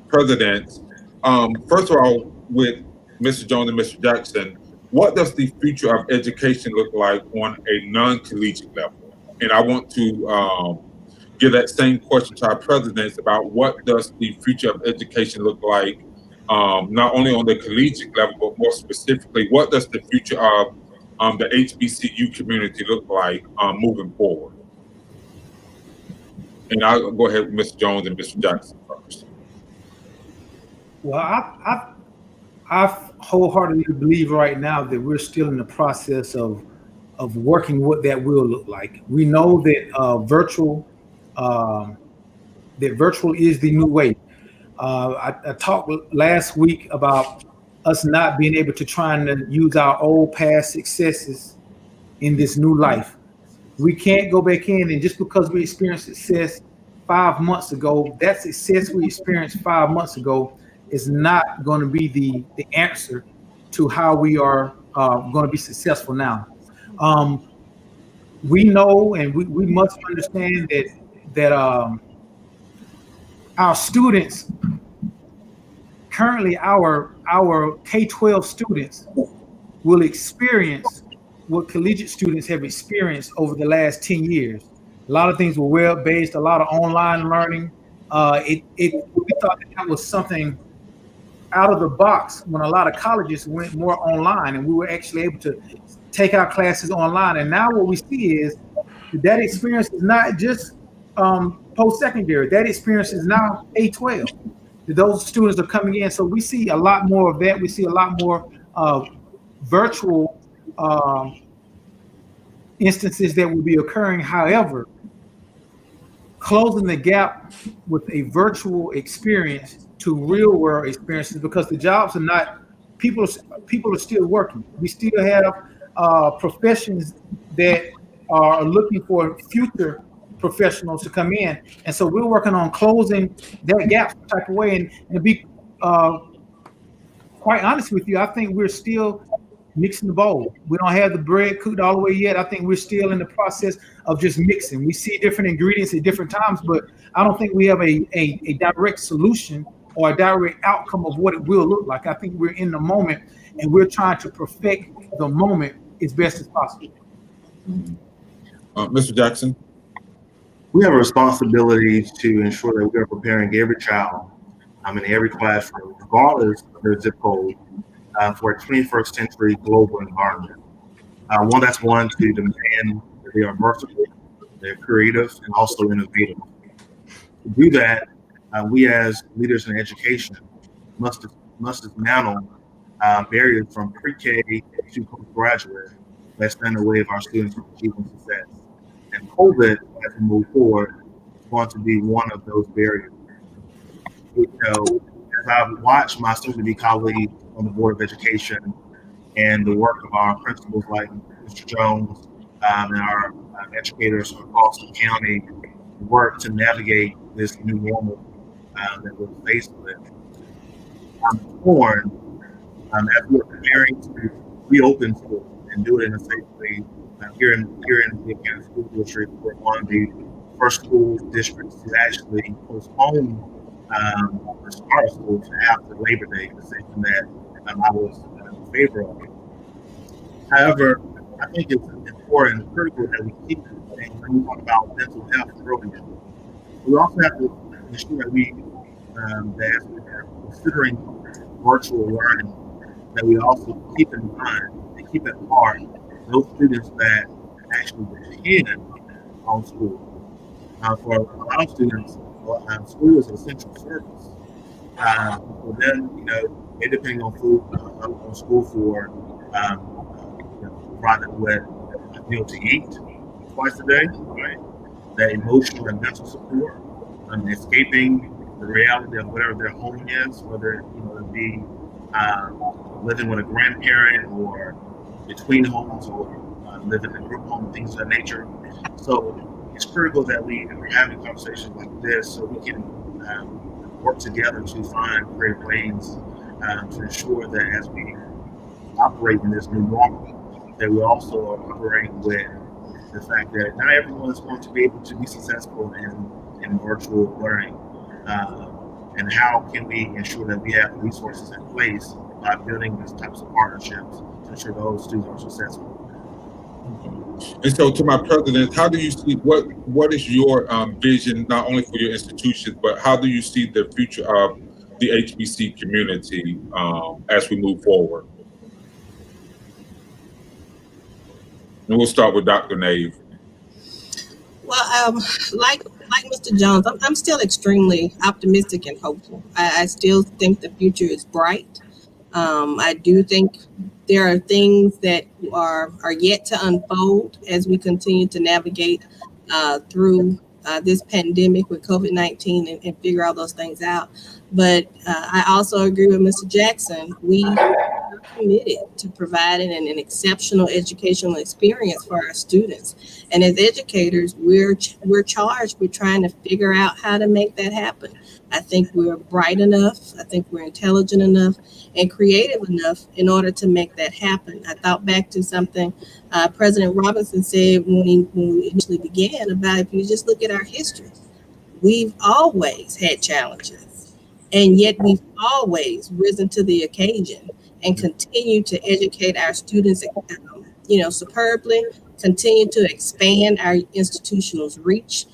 presidents. First of all, with Mr. Jones and Mr. Jackson, what does the future of education look like on a non-collegiate level? And I want to give that same question to our presidents about what does the future of education look like, not only on the collegiate level, but more specifically, what does the future of the HBCU community look like moving forward? And I'll go ahead with Mr. Jones and Mr. Jackson first. Well, I wholeheartedly believe right now that we're still in the process of working what that will look like. We know that virtual is the new way. I talked last week about us not being able to try and use our old past successes in this new life. We can't go back in, and just because we experienced success 5 months ago, that success we experienced 5 months ago is not going to be the answer to how we are going to be successful now. We know, and we must understand that our students currently, our K-12 students will experience what collegiate students have experienced over the last 10 years. A lot of things were web-based, a lot of online learning. We thought that was something out of the box when a lot of colleges went more online, and we were actually able to take our classes online. And now what we see is that experience is not just post-secondary. That experience is now A-12. Those students are coming in. So we see a lot more of that. We see a lot more virtual instances that will be occurring. However, closing the gap with a virtual experience to real world experiences, because the jobs are not, people are still working. We still have professions that are looking for future professionals to come in. And so we're working on closing that gap some type of way. And to be quite honest with you, I think we're still mixing the bowl. We don't have the bread cooked all the way yet. I think we're still in the process of just mixing. We see different ingredients at different times, but I don't think we have a direct solution or a direct outcome of what it will look like. I think we're in the moment, and we're trying to perfect the moment as best as possible. Mr. Jackson? We have a responsibility to ensure that we are preparing every child in every classroom, regardless of their zip code, for a 21st century global environment. That's one to demand that they are versatile, they're creative, and also innovative. To do that, we as leaders in education must dismantle barriers from pre-K to postgraduate that stand in the way of our students from achieving success. And COVID, as we move forward, is going to be one of those barriers. As I've watched my soon-to-be colleagues on the Board of Education and the work of our principals like Mr. Jones and our educators across the county work to navigate this new normal that we're faced with, I'm torn as we're preparing to reopen schools and do it in a safe way Here in the Bibb School District, we're one of the first school districts to actually postpone the start of school to after Labor Day, a decision that I was in favor of. However, I think it's important and critical that we keep things. We talk about mental health earlier. We also have to ensure that that as we are considering virtual learning, that we also keep in mind and keep at heart those students that actually depend on school. For a lot of students, school is an essential service. For them, they depend on school for providing with a meal to eat twice a day, right? That emotional and mental support, escaping the reality of whatever their home is, whether it be living with a grandparent or between homes or living in a group home, things of that nature. So it's critical that we are having conversations like this so we can work together to find creative ways to ensure that as we operate in this new normal, that we also are operating with the fact that not everyone is going to be able to be successful in virtual learning. And how can we ensure that we have resources in place by building these types of partnerships to ensure those students are successful? And so, to my president, how do you see what is your vision not only for your institutions, but how do you see the future of the HBC community as we move forward? And we'll start with Dr. Nave. Well, like Mr. Jones, I'm still extremely optimistic and hopeful. I still think the future is bright. I do think there are things that are yet to unfold as we continue to navigate through this pandemic with COVID-19 and figure all those things out. But I also agree with Mr. Jackson. We are committed to providing an exceptional educational experience for our students. And as educators, we're charged with trying to figure out how to make that happen. I think we're bright enough. I think we're intelligent enough and creative enough in order to make that happen. I thought back to something President Robinson said when we initially began about if you just look at our history, we've always had challenges, and yet we've always risen to the occasion and continue to educate our students, superbly, continue to expand our institutional's reach,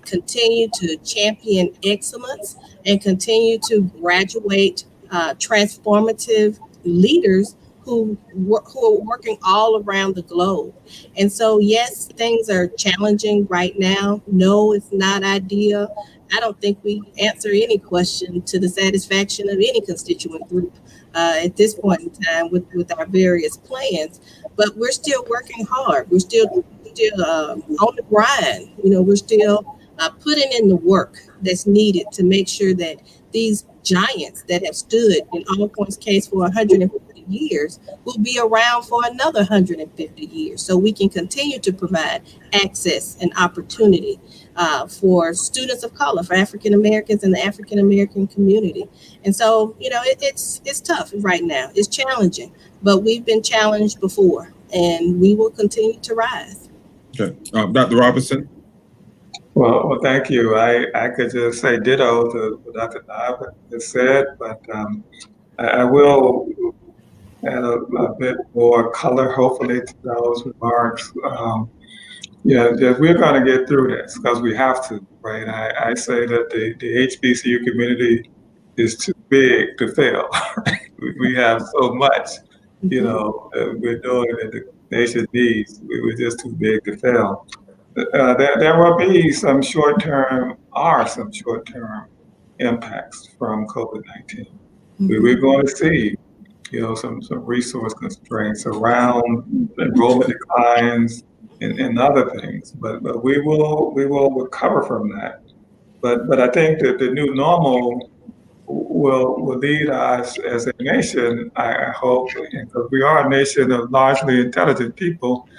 continue to champion excellence, and continue to graduate transformative leaders who are working all around the globe. And so, yes, things are challenging right now. No, it's not ideal. I don't think we answer any question to the satisfaction of any constituent group at this point in time with our various plans. But we're still working hard. We're still on the grind. We're still putting in the work that's needed to make sure that these giants that have stood in Alcorn's case for 150 years will be around for another 150 years. So we can continue to provide access and opportunity for students of color, for African Americans and the African American community. And so, it's tough right now. It's challenging, but we've been challenged before, and we will continue to rise. Okay, Dr. Robinson. Well, thank you. I could just say ditto to what Dr. Nava has said, but I will add a bit more color, hopefully, to those remarks. We're going to get through this because we have to, right? I say that the HBCU community is too big to fail. We have so much, we're doing that the nation needs. We're just too big to fail. There will be some short-term impacts from COVID-19. We're going to see, some resource constraints around enrollment declines and other things, but we will recover from that. But I think that the new normal will lead us as a nation, I hope, because we are a nation of largely intelligent people.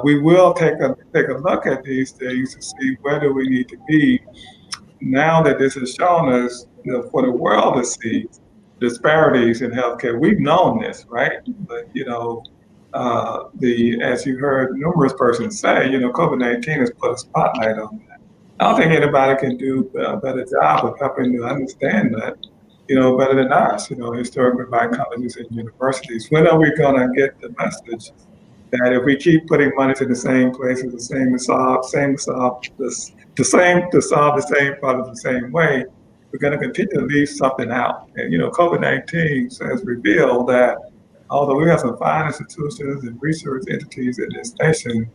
We will take a look at these things to see where do we need to be now that this has shown us, for the world to see disparities in healthcare. We've known this, right? But as you heard numerous persons say, COVID-19 has put a spotlight on that. I don't think anybody can do a better job of helping to understand that, better than us, historically black colleges and universities. When are we going to get the message that if we keep putting money to the same places, to solve the same problem the same way, we're going to continue to leave something out. And COVID-19 has revealed that although we have some fine institutions and research entities in this nation,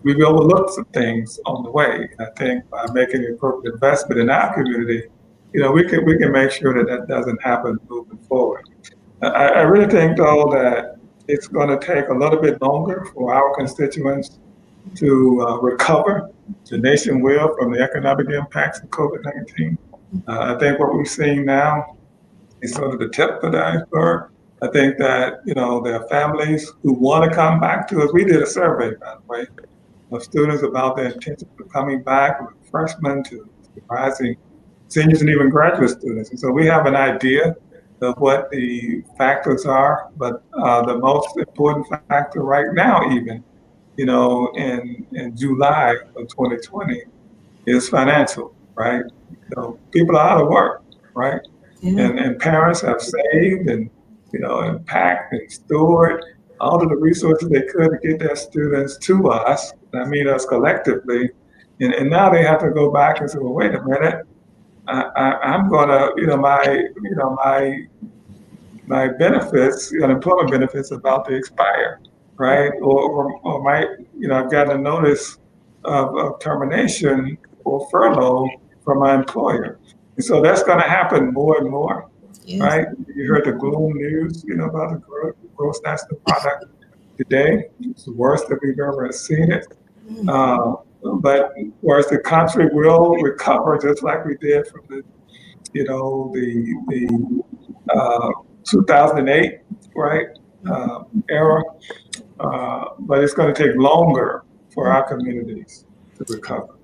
we've overlooked some things on the way. And I think by making the appropriate investment in our community, we can make sure that that doesn't happen moving forward. I really think, though, that it's going to take a little bit longer for our constituents to recover. The nation will from the economic impacts of COVID-19. I think what we're seeing now is sort of the tip of the iceberg. I think that, there are families who want to come back to us. We did a survey, by the way, of students about their intention of coming back, from freshmen to rising seniors and even graduate students. And so we have an idea of what the factors are, but the most important factor right now, even, in July of 2020, is financial, right? People are out of work, right? Yeah. And parents have saved and packed and stored all of the resources they could to get their students to us. I mean us collectively. And now they have to go back and say, well, wait a minute, I'm gonna, my benefits, unemployment benefits about to expire, right? Or my, I've gotten a notice of termination or furlough from my employer. And so that's going to happen more and more, Yes. right? You heard the gloom news, about the gross national product today. It's the worst that we've ever seen it. But whereas the country will recover just like we did from the 2008, right, era, but it's going to take longer for our communities to recover.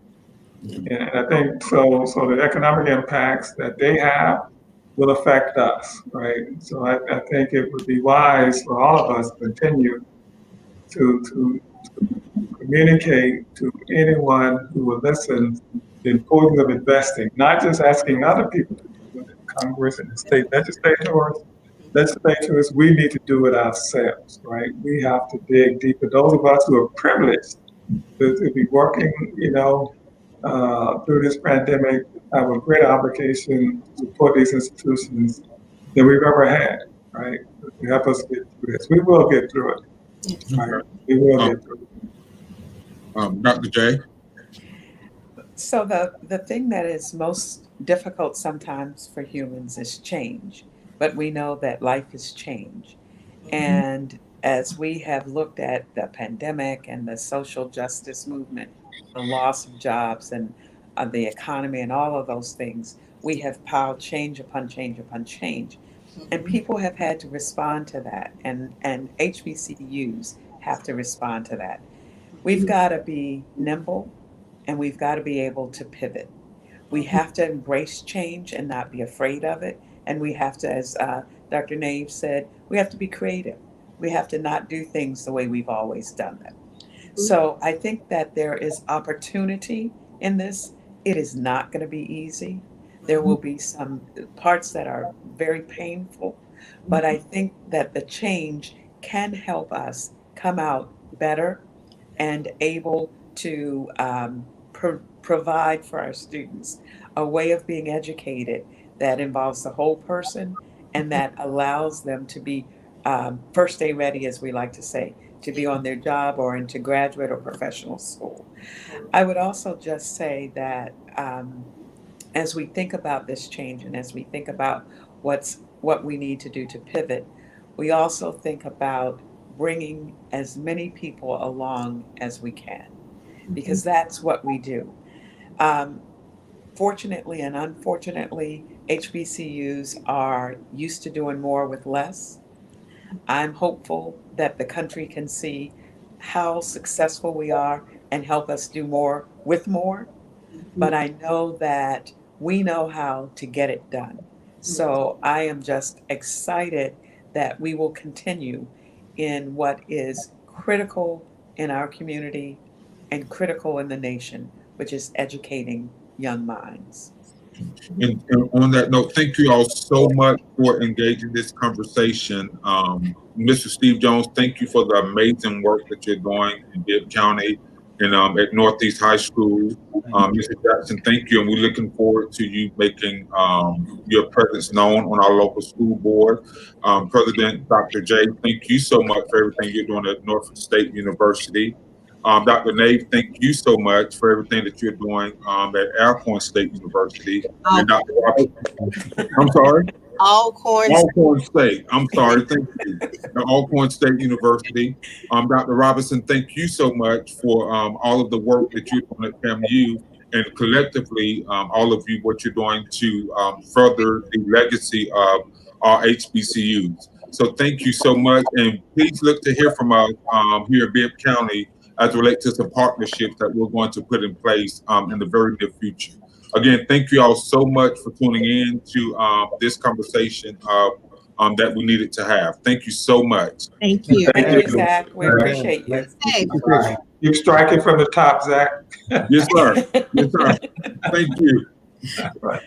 And I think so the economic impacts that they have will affect us, right? So I think it would be wise for all of us to continue to communicate to anyone who will listen the importance of investing, not just asking other people to do it in Congress and the state legislators, we need to do it ourselves, right? We have to dig deeper. Those of us who are privileged to be working, through this pandemic, have a great obligation to support these institutions than we've ever had, right? To help us get through this. We will get through it. Right? We will get through it. Dr. J? So the thing that is most difficult sometimes for humans is change, but we know that life is change. And as we have looked at the pandemic and the social justice movement, the loss of jobs and the economy and all of those things, we have piled change upon change upon change. And people have had to respond to that, and HBCUs have to respond to that. We've got to be nimble and we've got to be able to pivot. We have to embrace change and not be afraid of it. And we have to, as Dr. Nave said, we have to be creative. We have to not do things the way we've always done them. So I think that there is opportunity in this. It is not going to be easy. There will be some parts that are very painful, but I think that the change can help us come out better and able to provide for our students a way of being educated that involves the whole person and that allows them to be first day ready, as we like to say, to be on their job or into graduate or professional school. I would also just say that as we think about this change and as we think about what we need to do to pivot, we also think about bringing as many people along as we can, because that's what we do. Fortunately and unfortunately, HBCUs are used to doing more with less. I'm hopeful that the country can see how successful we are and help us do more with more. But I know that we know how to get it done. So I am just excited that we will continue in what is critical in our community and critical in the nation, which is educating young minds. And on that note, thank you all so much for engaging this conversation. Mr. Steve Jones, thank you for the amazing work that you're doing in Bibb County and at Northeast High School. Mr. Jackson, thank you, and we're looking forward to you making your presence known on our local school board. President Dr. J, thank you so much for everything you're doing at Norfolk State University. Dr. Nave, thank you so much for everything that you're doing at Alcorn State University. And Dr. Robert, I'm sorry? Alcorn State. I'm sorry. Thank you. At Alcorn State University. Dr. Robinson, thank you so much for all of the work that you're doing at FAMU, and collectively, all of you, what you're doing to further the legacy of our HBCUs. So thank you so much. And please look to hear from us here in Bibb County as it relates to some partnerships that we're going to put in place in the very near future. Again, thank you all so much for tuning in to this conversation that we needed to have. Thank you so much. Thank you. Thank you, Zach. We appreciate you. Hey, You strike it from the top, Zach. Yes, sir. Yes, sir. Thank you. Right.